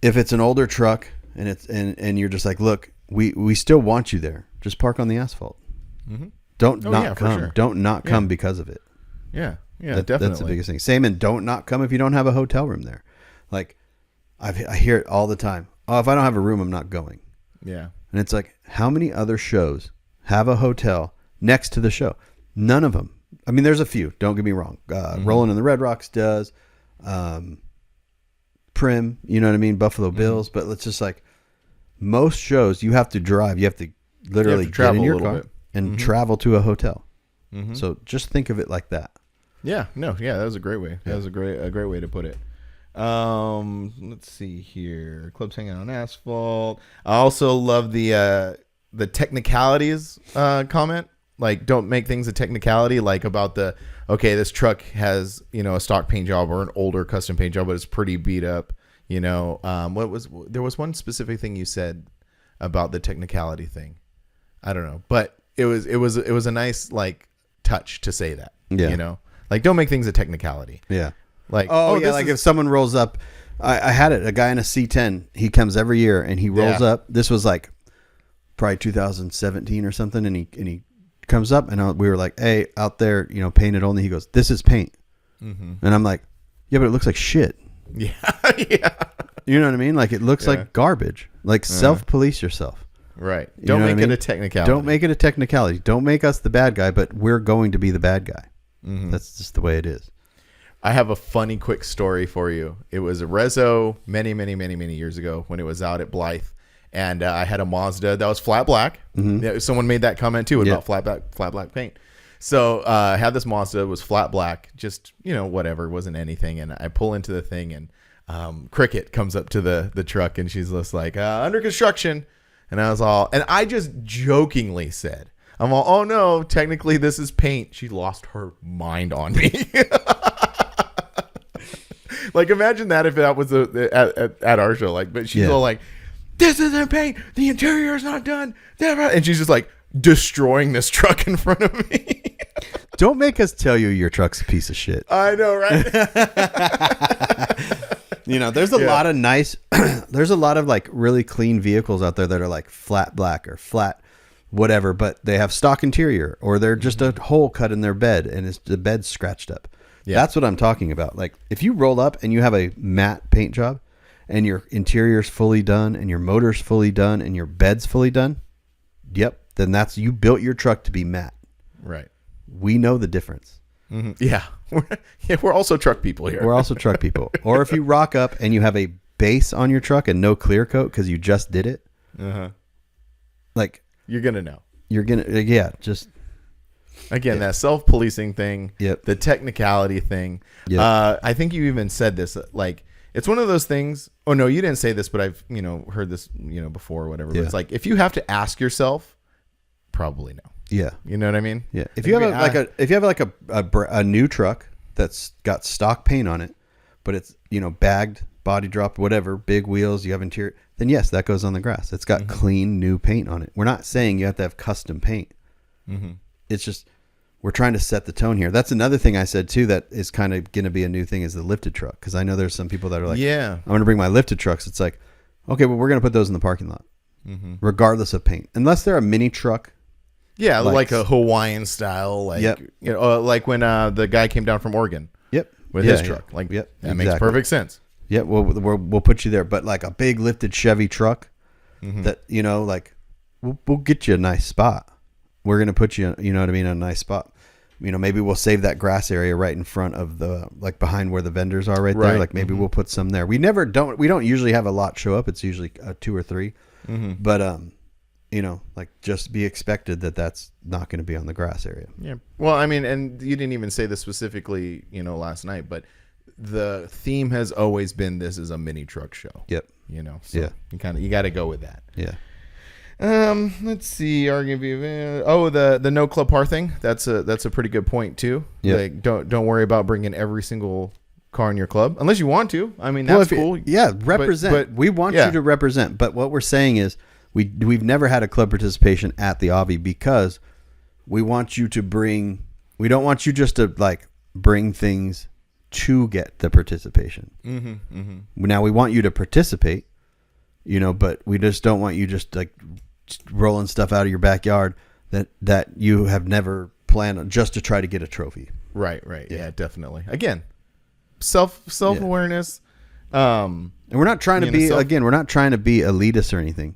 if it's an older truck and it's and you're just like, look, we still want you there. Just park on the asphalt. Mm-hmm. Don't come. Sure. Don't not come because of it. Yeah. Yeah, definitely. That's the biggest thing. Same, and don't not come if you don't have a hotel room there. Like, I hear it all the time. Oh, if I don't have a room, I'm not going. Yeah. And it's like, how many other shows have a hotel next to the show? None of them. I mean, there's a few. Don't get me wrong. Rolling in the Red Rocks does. Prim, you know what I mean? Buffalo Bills. But it's just like, most shows, you have to drive. You have to literally get in your car and travel to a hotel. So just think of it like that. Yeah, no, yeah, that was a great way. That was a great way to put it. Let's see here. Clubs hanging on asphalt. I also love the technicalities comment. Like, don't make things a technicality. Like about this truck has, you know, a stock paint job or an older custom paint job, but it's pretty beat up. You know, there was one specific thing you said about the technicality thing. I don't know, but it was a nice like touch to say that. Yeah. You know. Like, don't make things a technicality. Yeah. Like, if someone rolls up, I had it. A guy in a C10, he comes every year and he rolls up. This was like probably 2017 or something. And he comes up and we were like, hey, out there, you know, painted only. He goes, this is paint. And I'm like, yeah, but it looks like shit. Yeah. Yeah. You know what I mean? Like, it looks like garbage. Like, self-police yourself. Right. Don't make it a technicality. Don't make it a technicality. Don't make us the bad guy, but we're going to be the bad guy. That's just the way it is. I have a funny quick story for you. It was a Rezo many years ago when it was out at Blythe, and I had a Mazda that was flat black. Yeah, someone made that comment too about flat black paint. So I had this Mazda, it was flat black, just, you know, whatever, wasn't anything. And I pull into the thing, and Cricket comes up to the truck, and she's just like, under construction. And I just jokingly said, I'm all, oh no, technically this is paint. She lost her mind on me. Like, imagine that if that was at our show. Like, but she's all like, this isn't paint. The interior is not done. And she's just like destroying this truck in front of me. Don't make us tell you your truck's a piece of shit. I know, right? You know, there's a lot of nice, there's a lot of like really clean vehicles out there that are like flat black or flat whatever, but they have stock interior, or they're just a hole cut in their bed and the bed's scratched up. Yeah. That's what I'm talking about. Like, if you roll up and you have a matte paint job and your interior's fully done and your motor's fully done and your bed's fully done, then you built your truck to be matte. Right. We know the difference. Yeah. We're also truck people here. We're also truck people. Or if you rock up and you have a base on your truck and no clear coat because you just did it, like, you're going to know. You're going to, just. Again, that self-policing thing, the technicality thing. I think you even said this, like, it's one of those things. Oh, no, you didn't say this, but I've, you know, heard this, you know, before or whatever. But it's like, if you have to ask yourself, probably no. Yeah. You know what I mean? Yeah. If you have a new truck that's got stock paint on it, but it's, you know, bagged, body dropped, whatever, big wheels, you have interior, then yes, that goes on the grass. It's got clean new paint on it. We're not saying you have to have custom paint. It's just, we're trying to set the tone here. That's another thing I said too that is kind of going to be a new thing, is the lifted truck. Because I know there's some people that are like, I'm going to bring my lifted trucks. It's like, okay, well, we're going to put those in the parking lot, regardless of paint, unless they're a mini truck. Yeah, like a Hawaiian style, like you know, like when the guy came down from Oregon. With his truck, like that makes perfect sense. Yeah, we'll put you there, but like a big lifted Chevy truck, that, you know, like we'll get you a nice spot. We're gonna put you, you know what I mean, a nice spot. You know, maybe we'll save that grass area right in front of the, like behind where the vendors are right there. Like maybe we'll put some there. We don't usually have a lot show up. It's usually 2 or 3, but like just be expected that that's not going to be on the grass area. Yeah. Well, I mean, and you didn't even say this specifically, last night, but the theme has always been this is a mini truck show. Yep. So you got to go with that. Yeah. Let's see. The no club par thing. That's a pretty good point too. Yeah. Like, don't worry about bringing every single car in your club unless you want to. I mean, that's cool. Represent. But we want you to represent. But what we're saying is we've never had a club participation at the Avi because we want you to bring. We don't want you just to like bring things to get the participation. Now we want you to participate, but we just don't want you just like rolling stuff out of your backyard that you have never planned on just to try to get a trophy. Right. Yeah, definitely. Again, self-awareness. And we're not trying to be we're not trying to be elitist or anything.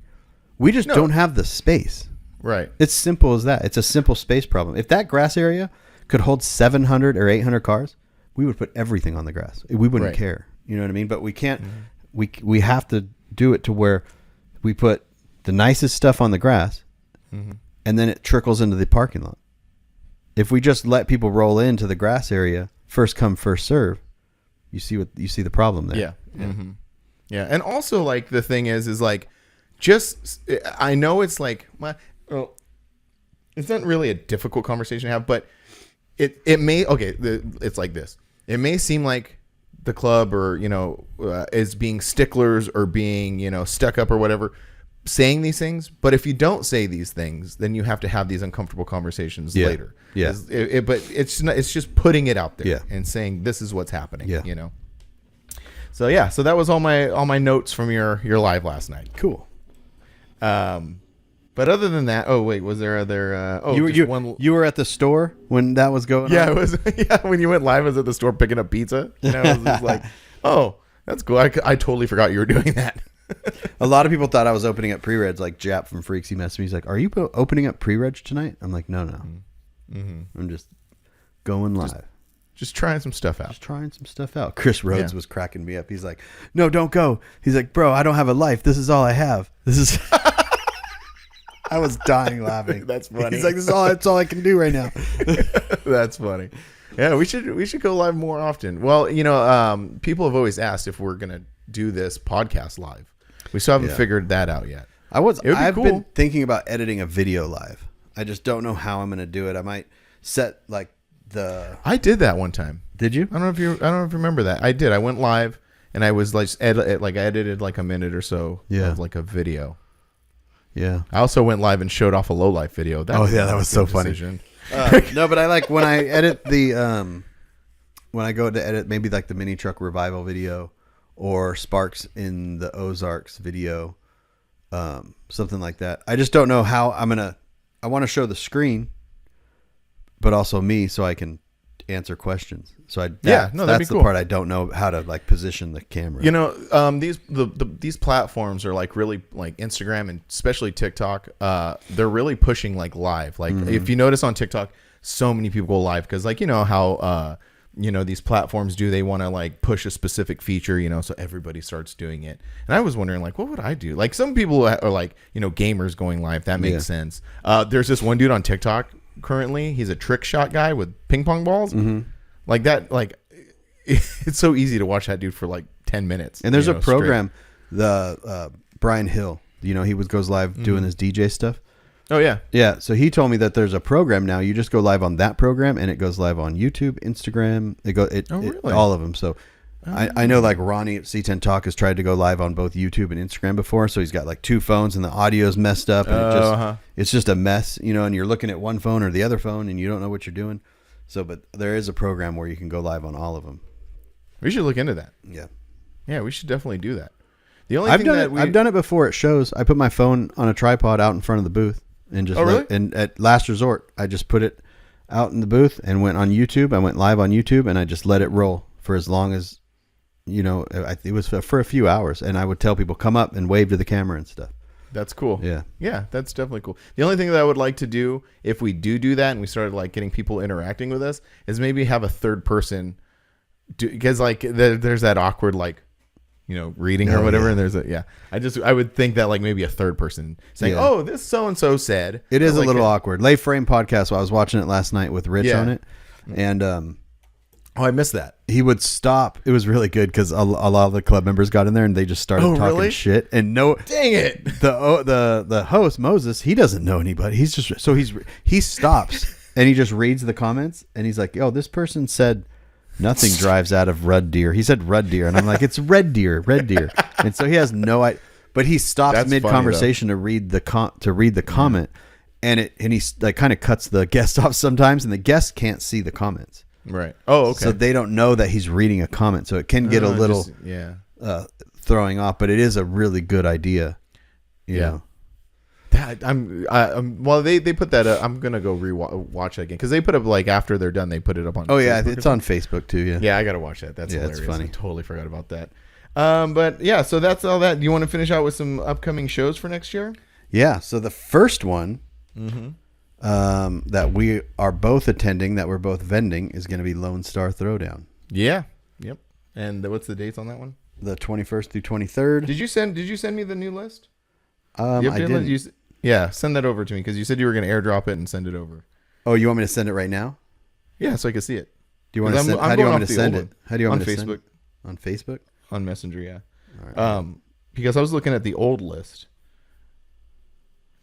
We just don't have the space. Right. It's simple as that. It's a simple space problem. If that grass area could hold 700 or 800 cars, we would put everything on the grass. We wouldn't care. You know what I mean? But we can't. We have to do it to where we put the nicest stuff on the grass, and then it trickles into the parking lot. If we just let people roll into the grass area, first come, first serve, you see the problem there. Yeah. Yeah. And also, like, the thing is like, I know it's like, well, it's not really a difficult conversation to have, but it may, it's like this. It may seem like the club or, is being sticklers or being, stuck up or whatever, saying these things. But if you don't say these things, then you have to have these uncomfortable conversations later. Yeah. But it's just putting it out there and saying, this is what's happening, So that was all my notes from your live last night. Cool. But other than that, was there other? You were at the store when that was going on? Yeah, it was. Yeah, when you went live, I was at the store picking up pizza. I was like, oh, that's cool. I totally forgot you were doing that. A lot of people thought I was opening up pre-regs, like Jap from Freaks. He messaged me. He's like, are you opening up pre-reg tonight? I'm like, no. I'm just going live. Just trying some stuff out. Chris Rhodes was cracking me up. He's like, no, don't go. He's like, bro, I don't have a life. This is all I have. This is... I was dying laughing. That's funny. He's like, that's all I can do right now. That's funny. Yeah, we should go live more often. Well, people have always asked if we're gonna do this podcast live. We still haven't figured that out yet. I've been thinking about editing a video live. I just don't know how I'm gonna do it. I might set like I did that one time. Did you? I don't know if you remember that. I did. I went live and I was like I edited like a minute or so of like a video. Yeah. I also went live and showed off a low life video. That was so funny. No, but I like when I edit when I go to edit maybe like the mini truck revival video or Sparks in the Ozarks video, something like that. I just don't know how I want to show the screen, but also me so I can answer questions. So that's that'd be the cool. part I don't know how to like position the camera. These platforms are like really like Instagram and especially TikTok. They're really pushing like live. Like if you notice on TikTok, so many people go live because like how these platforms do. They want to like push a specific feature, so everybody starts doing it. And I was wondering like, what would I do? Like some people are like gamers going live. That makes sense. There's this one dude on TikTok currently. He's a trick shot guy with ping pong balls. Like that, like it's so easy to watch that dude for like 10 minutes. And there's a program, the Brian Hill, he goes live doing his DJ stuff. Oh yeah. Yeah. So he told me that there's a program now. You just go live on that program and it goes live on YouTube, Instagram. Really? All of them. So I know like Ronnie at C10 Talk has tried to go live on both YouTube and Instagram before. So he's got like two phones and the audio's messed up and it's just a mess, and you're looking at one phone or the other phone and you don't know what you're doing. So, but there is a program where you can go live on all of them. We should look into that. Yeah. Yeah, we should definitely do that. The only I've done it before at shows. I put my phone on a tripod out in front of the booth and just and at last resort, I just put it out in the booth and went on YouTube. I went live on YouTube and I just let it roll for as long as, it was for a few hours. And I would tell people come up and wave to the camera and stuff. That's cool. Yeah. Yeah, that's definitely cool. The only thing that I would like to do if we do that and we started like getting people interacting with us is maybe have a third person because like there's that awkward like reading or whatever. And there's I would think that like maybe a third person saying, "Oh, this so and so said." It is a little awkward. Lay Frame podcast. Well, I was watching it last night with Rich on it, and I missed that. He would stop. It was really good because a lot of the club members got in there and they just started talking shit. And dang it, the host Moses, he doesn't know anybody. He's just he stops and he just reads the comments and he's like, "Oh, this person said." Nothing drives out of Red Deer. He said Red Deer, and I'm like, it's Red Deer. And so he has no idea, but he stops mid conversation to read the comment, and he like kind of cuts the guest off sometimes, and the guest can't see the comments. Right. Oh, okay. So they don't know that he's reading a comment, so it can get a little throwing off. But it is a really good idea. You know. Well, they put that up. I'm gonna go watch that again because they put up like after they're done, they put it up on. Oh yeah, it's on Facebook too. Yeah, I gotta watch that. That's hilarious. It's funny. I totally forgot about that. But yeah, so that's all that. Do you want to finish out with some upcoming shows for next year? Yeah. So the first one, that we are both attending, that we're both vending, is going to be Lone Star Throwdown. Yeah. Yep. And what's the dates on that one? The 21st through 23rd. Did you send me the new list? I didn't. Yeah, send that over to me because you said you were going to airdrop it and send it over. Oh, you want me to send it right now? Yeah, so I can see it. Do you want to send? How do you want me to send it? How do you want me to send it? On Facebook? On Messenger, yeah. All right. Because I was looking at the old list.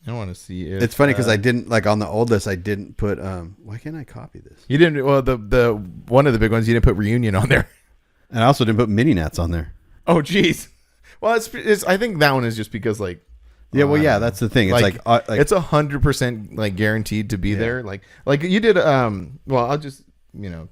I don't want to see it. It's funny because I didn't on the old list. I didn't put. Why can't I copy this? You didn't. Well, the one of the big ones you didn't put reunion on there, and I also didn't put mini nats on there. Oh, geez. Well, it's. I think that one is just because like. Yeah, well, yeah, that's the thing. It's like it's 100% like guaranteed to be there. Like you did. Well, I'll just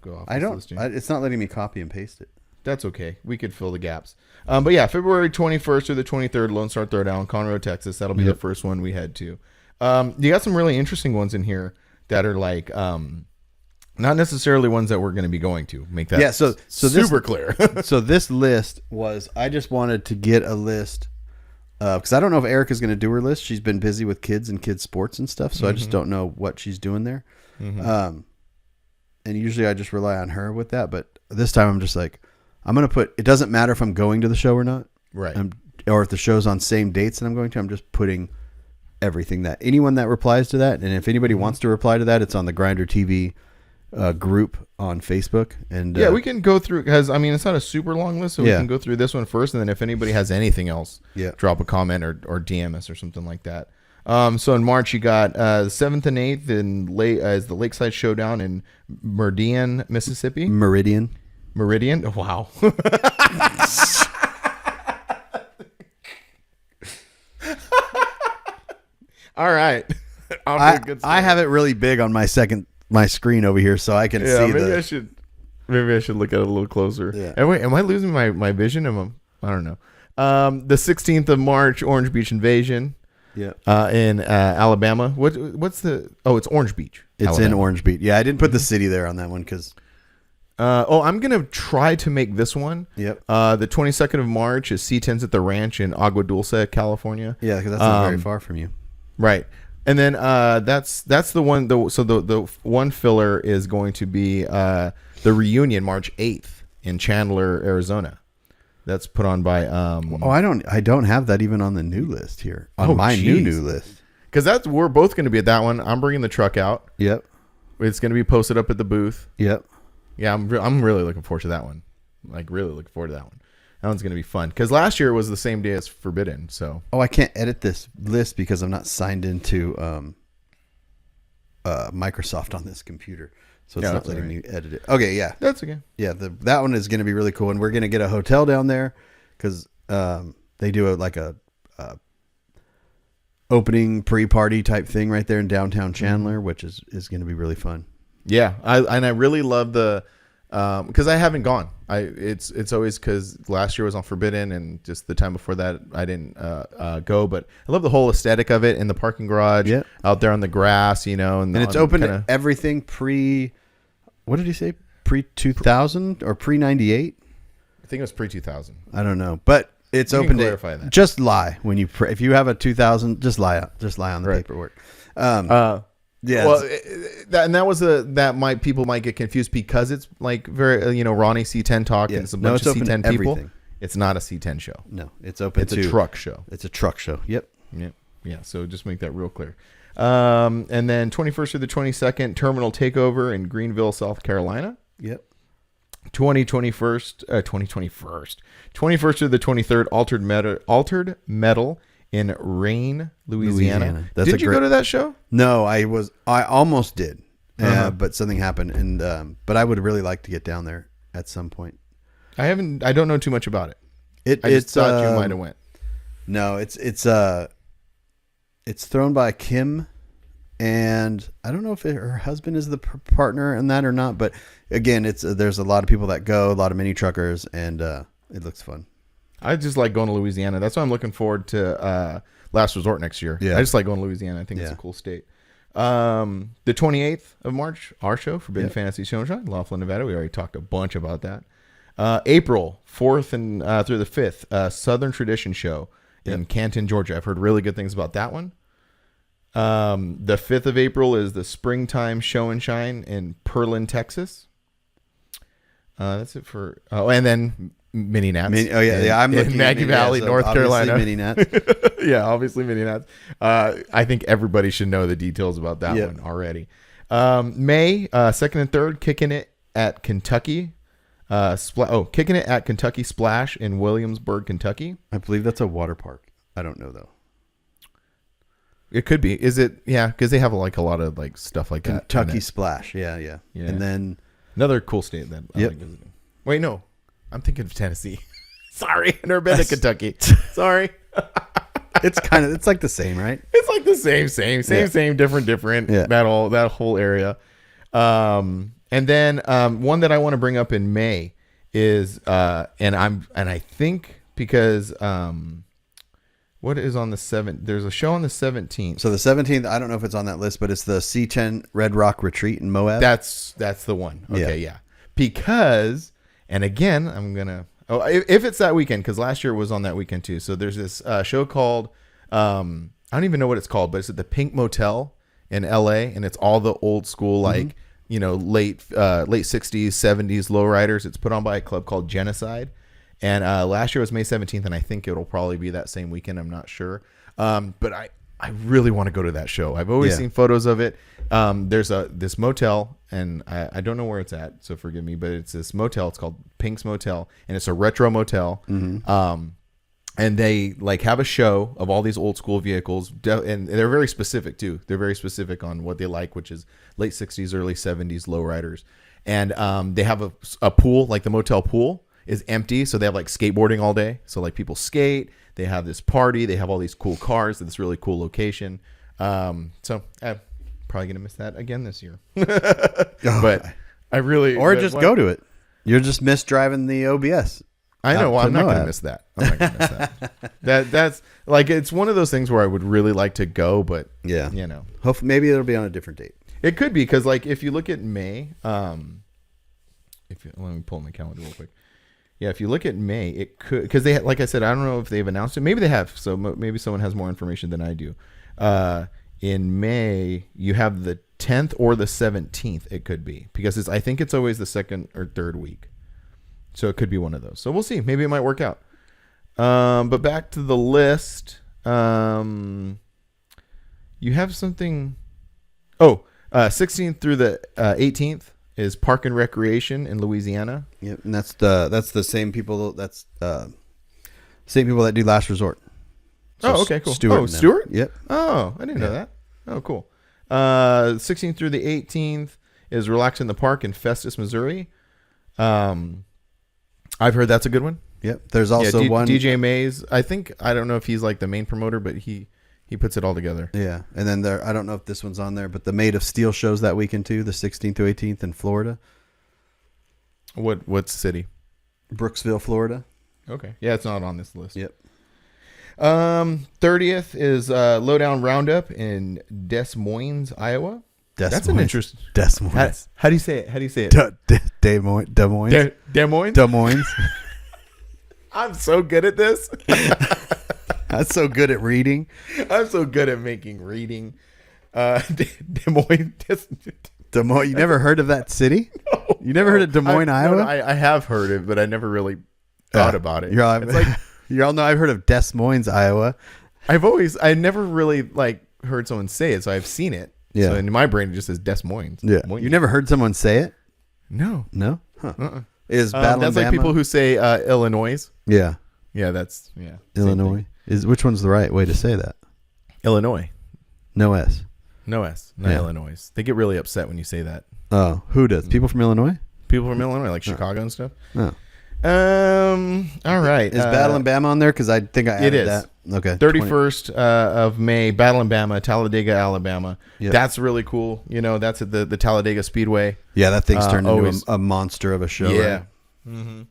go off. I don't. It's not letting me copy and paste it. That's okay. We could fill the gaps. But yeah, February 21st or the 23rd, Lone Star Throwdown, Conroe, Texas. That'll be the first one we head to. You got some really interesting ones in here that are like not necessarily ones that we're going to be going to. Make that so super clear. So this list was. I just wanted to get a list. Because I don't know if Erica's going to do her list. She's been busy with kids and kids sports and stuff, so I just don't know what she's doing there. And usually I just rely on her with that, but this time I'm just like, I'm going to put. It doesn't matter if I'm going to the show or not, right? Or if the show's on same dates that I'm going to. I'm just putting everything that anyone that replies to that, and if anybody wants to reply to that, it's on the Grinder TV group on Facebook. And we can go through because it's not a super long list, so we can go through this one first, and then if anybody has anything else, drop a comment or DM us or something like that. So in March you got 7th and 8th is the Lakeside Showdown in Meridian, Mississippi. Meridian. Oh, wow. All right. I have it really big on my screen over here, so I can see. Maybe I should look at it a little closer. Yeah. And wait, am I losing my vision? I don't know. The 16th of March, Orange Beach Invasion. Yeah. In Alabama. What's the? Oh, it's Orange Beach. It's Alabama. in Orange Beach. Yeah, I didn't put the city there on that one because. I'm gonna try to make this one. Yep. The 22nd of March is C10s at the Ranch in Agua Dulce, California. Yeah, because that's not very far from you. Right. And then that's the one. So the one filler is going to be the Reunion March 8th in Chandler, Arizona. That's put on by. I don't have that even on the new list here on my new list. Because we're both going to be at that one. I'm bringing the truck out. Yep. It's going to be posted up at the booth. Yep. Yeah, I'm really looking forward to that one. Like really looking forward to that one. That one's going to be fun because last year was the same day as Forbidden. So. Oh, I can't edit this list because I'm not signed into Microsoft on this computer, so it's not letting me edit it. Okay, yeah, that's okay. Yeah, that one is going to be really cool, and we're going to get a hotel down there because they do a opening pre-party type thing right there in downtown Chandler, which is going to be really fun. Yeah, I really love the because I haven't gone. It's always because last year was on Forbidden and just the time before that I didn't go. But I love the whole aesthetic of it in the parking garage, out there on the grass, and it's open to everything pre. What did he say? Pre 2000 or pre 98? I think it was pre 2000. I don't know, but it's open to that. Just lie when you if you have a 2000, just lie on the paperwork. Yeah. Well, people might get confused because it's like very Ronnie C10 talk and some bunch of C10 people. It's not a C10 show. No, it's open. It's a truck show. It's a truck show. Yep. Yeah. So just make that real clear. And then 21st through the 22nd, Terminal Takeover in Greenville, South Carolina. Yep. 21st through the 23rd, Altered Metal in Rain, Louisiana. Did you go to that show? No, I almost did, but something happened, and but I would really like to get down there at some point. I don't know too much about it. I just thought you might have went. No, it's thrown by Kim, and I don't know if her husband is the partner in that or not. But again, there's a lot of people that go, a lot of mini truckers, and it looks fun. I just like going to Louisiana. That's why I'm looking forward to Last Resort next year. Yeah. I just like going to Louisiana. I think it's a cool state. The 28th of March, our show, Forbidden Fantasy Showshine, Laughlin, Nevada. We already talked a bunch about that. April 4th and through the 5th, Southern Tradition Show in Canton, Georgia. I've heard really good things about that one. The 5th of April is the Springtime Show and Shine in Pearland, Texas. That's it for. Oh, and then Mini Nats. I'm looking in Maggie Valley, North Carolina. Mini Nats. Yeah, obviously Mini Nats. I think everybody should know the details about that one already. May 2nd and 3rd, Kicking It at Kentucky. Kicking It at Kentucky Splash in Williamsburg, Kentucky. I believe that's a water park. I don't know though. It could be. Is it? Yeah, because they have a lot of stuff like that. Kentucky Splash. Yeah. And then another cool state that I like visiting. Wait, no, I'm thinking of Tennessee. Sorry, I've never been to Kentucky. Sorry. It's like the same, right? It's like the same, different. Yeah. That whole area. And then one that I want to bring up in May is and I think because what is on the 7th? There's a show on the 17th. So the 17th, I don't know if it's on that list, but it's the C10 Red Rock Retreat in Moab. That's the one. Okay, yeah. Because, and again, I'm gonna. Oh, if it's that weekend, because last year it was on that weekend too. So there's this show called I don't even know what it's called, but it's at the Pink Motel in L.A. and it's all the old school late 60s, 70s lowriders. It's put on by a club called Genocide. And last year was May 17th, and I think it'll probably be that same weekend. I'm not sure. But I really want to go to that show. I've always seen photos of it. There's this motel, and I don't know where it's at, so forgive me, but it's this motel. It's called Pink's Motel, and it's a retro motel. Mm-hmm. And they have a show of all these old school vehicles, and they're very specific too. They're very specific on what they like, which is late 60s, early 70s lowriders. And they have a pool, like the motel pool is empty, so they have skateboarding all day. So people skate, they have this party, they have all these cool cars at this really cool location. So I'm probably gonna miss that again this year. But I really go to it. You're just driving the OBS. I know. Well, I'm not gonna miss that. That's it's one of those things where I would really like to go, but hopefully maybe it'll be on a different date. It could be, because if you look at May, let me pull my calendar real quick. Yeah, if you look at May, it could, because they, like I said, I don't know if they've announced it. Maybe they have. So maybe someone has more information than I do. In May, you have the 10th or the 17th. It could be, because I think it's always the second or third week. So it could be one of those. So we'll see. Maybe it might work out. But back to the list. You have something. 16th through the 18th. Is Park and Recreation in Louisiana. Yep, and that's the same people. That's same people that do Last Resort. So okay, cool. Stuart? Yep. Oh, I didn't know that. Oh, cool. 16th through the 18th is Relax in the Park in Festus, Missouri. I've heard that's a good one. Yep. There's also one DJ Mays. I don't know if he's the main promoter, but he puts it all together. Yeah. And then I don't know if this one's on there, but the Made of Steel shows that weekend too, the 16th through 18th in Florida. What city? Brooksville, Florida. Okay. Yeah, it's not on this list. Yep. 30th is Lowdown Roundup in Des Moines, Iowa. That's an interesting. Des Moines. How do you say it? Des Moines. Des Moines. Des Moines. Des Moines. I'm so good at this. I'm so good at reading. I'm so good at making reading. Des Moines. Des Moines. You never heard of that city? No, you never heard of Des Moines, Iowa? No, I have heard it, but I never really thought about it. It's like you all know I've heard of Des Moines, Iowa. I never really like heard someone say it, so I've seen it. Yeah. So in my brain, it just says Des Moines. Yeah. Moines. You never heard someone say it? No. No? Huh. Is Battle that's like people who say Illinois. Yeah. Yeah, that's Illinois. Which one's the right way to say that? Illinois. No S. No S. Not Illinois. They get really upset when you say that. Oh, who does? People from Illinois? People from Illinois, like Chicago and stuff. No. All right. Is Battle and Bama on there? Because I think I added that. Okay. 31st of May, Battle and Bama, Talladega, Alabama. Yep. That's really cool. You know, that's at the Talladega Speedway. Yeah, that thing's turned into a monster of a show. Yeah. Right? Mm-hmm.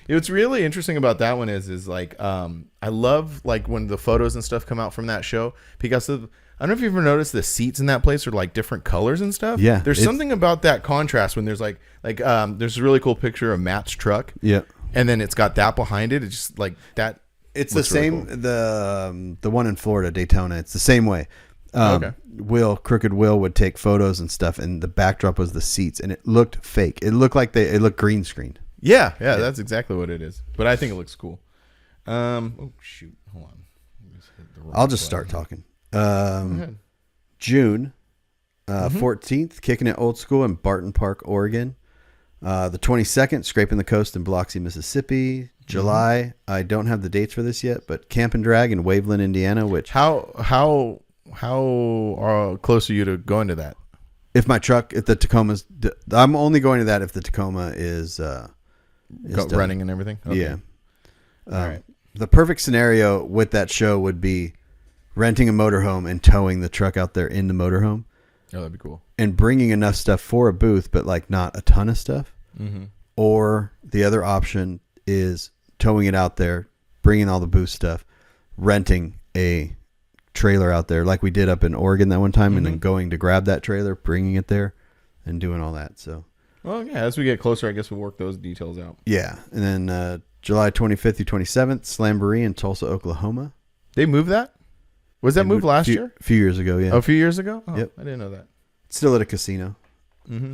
What's really interesting about that one is like I love like when the photos and stuff come out from that show because of, I don't know if you've ever noticed the seats in that place are like different colors and stuff. Yeah, there's something about that contrast when there's like there's a really cool picture of Matt's truck. Yeah, and then it's got that behind it. It's just like that. It's the same. Really cool. The one in Florida, Daytona. It's the same way. Okay. Crooked Will would take photos and stuff, and the backdrop was the seats, and it looked fake. It looked like it looked green screened. Yeah, that's exactly what it is. But I think it looks cool. Oh shoot, hold on. I'll just start talking. June 14th, kicking it old school in Barton Park, Oregon. The 22nd, scraping the coast in Biloxi, Mississippi. July, I don't have the dates for this yet, but Camp and Drag in Waveland, Indiana. Which how close are you to going to that? If the Tacoma's, I'm only going to that if the Tacoma is running and everything. Okay. Yeah. All right. The perfect scenario with that show would be renting a motorhome and towing the truck out there in the motorhome. Oh, that'd be cool. And bringing enough stuff for a booth, but like not a ton of stuff. Mm-hmm. Or the other option is towing it out there, bringing all the booth stuff, renting a trailer out there like we did up in Oregon that one time, and then going to grab that trailer, bringing it there, and doing all that. So, well, yeah, as we get closer, I guess we'll work those details out. Yeah, and then July 25th through 27th, Slamboree in Tulsa, Oklahoma. They moved that? Was that moved last year? A few years ago, yeah. Oh, a few years ago? Oh, yep. I didn't know that. Still at a casino. Mm-hmm.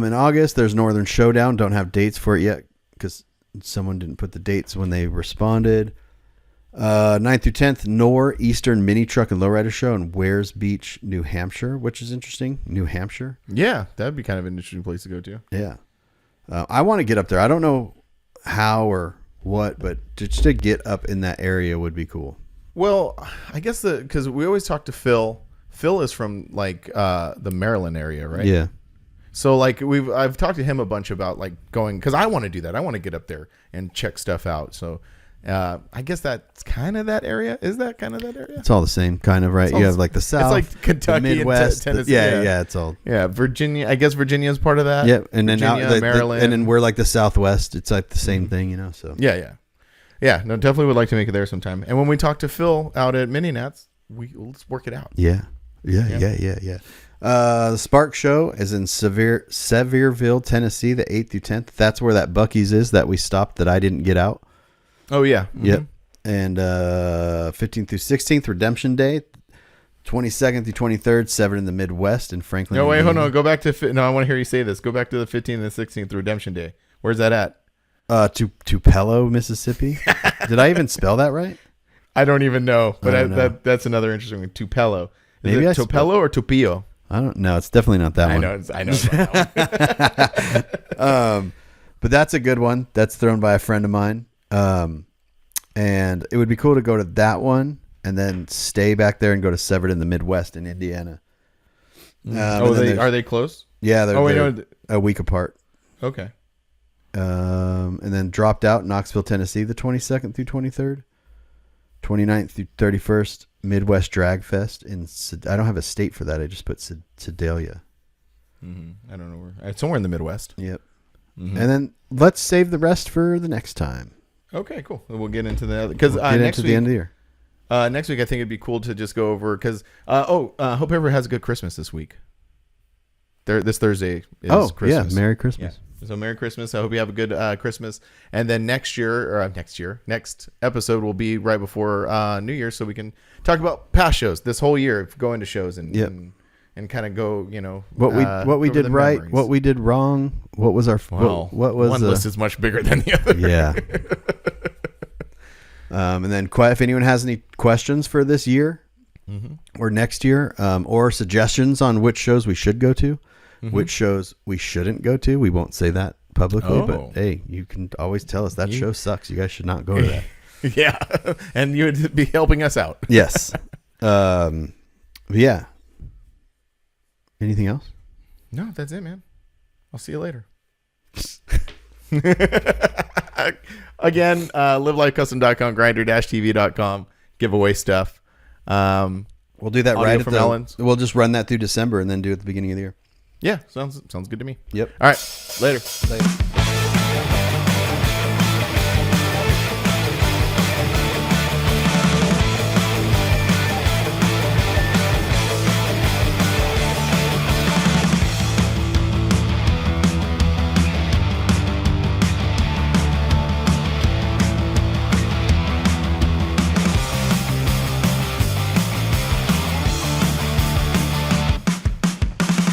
In August, there's Northern Showdown. Don't have dates for it yet because someone didn't put the dates when they responded. 9th through 10th, NOR Eastern Mini Truck and Lowrider Show in Wares Beach, New Hampshire, which is interesting. New Hampshire. Yeah, that'd be kind of an interesting place to go to. Yeah. I want to get up there. I don't know how or what, but just to get up in that area would be cool. Well, I guess because we always talk to Phil. Phil is from like the Maryland area, right? Yeah. So like I've talked to him a bunch about like going, because I want to do that. I want to get up there and check stuff out. So I guess that's kind of that area. Is that kind of that area? It's all the same, kind of, right? You have like the South, it's like Kentucky, the Midwest, and Tennessee. Yeah, it's all. Yeah, Virginia. I guess Virginia is part of that. Yeah, and then Virginia, Maryland, and then we're like the Southwest. It's like the same thing, you know. So yeah. No, definitely would like to make it there sometime. And when we talk to Phil out at Mini Nats, let's work it out. Yeah. The Spark Show is in Sevierville, Tennessee, the 8th through 10th. That's where that Buc-ee's is that we stopped that I didn't get out. Oh, yeah. Mm-hmm. Yep. And 15th through 16th, Redemption Day. 22nd through 23rd, Severed in the Midwest in Franklin. No, wait, hold on. Go back to... No, I want to hear you say this. Go back to the 15th and 16th, Redemption Day. Where's that at? Tupelo, Mississippi. Did I even spell that right? I don't even know, but that's another interesting one. Tupelo. Is it Tupelo or Tupio? I don't know. It's definitely not that one. I know. It's not that one. But that's a good one. That's thrown by a friend of mine. And it would be cool to go to that one and then stay back there and go to Severed in the Midwest in Indiana. Are they close? Yeah, they're a week apart. Okay. And then dropped out Knoxville, Tennessee, the 22nd through 23rd. 29th through 31st, Midwest Drag Fest. I don't have a state for that. I just put Sedalia. Mm-hmm. I don't know where. It's somewhere in the Midwest. Yep. Mm-hmm. And then let's save the rest for the next time. Okay, cool. We'll get into the other. Because next week, the end of the year. Next week, I think it'd be cool to just go over because. Hope everyone has a good Christmas this week. This Thursday is Christmas. Yeah, Merry Christmas. Yeah. So Merry Christmas. I hope you have a good Christmas. And then next episode will be right before New Year, so we can talk about past shows this whole year, going to shows and and kind of go, what we over did the right, memories. what we did wrong, what was our Well, what was one list is much bigger than the other. Yeah. And then if anyone has any questions for this year or next year, or suggestions on which shows we should go to, which shows we shouldn't go to, we won't say that publicly, but hey, you can always tell us that show sucks. You guys should not go to that. Yeah. And you would be helping us out. Yes. Yeah. Anything else? No, that's it, man. I'll see you later. Again, livelifecustom.com, grinder-tv.com, giveaway stuff. We'll do that right from at Ellen's. We'll just run that through December and then do it at the beginning of the year. Yeah, sounds good to me. Yep. All right, later. Later.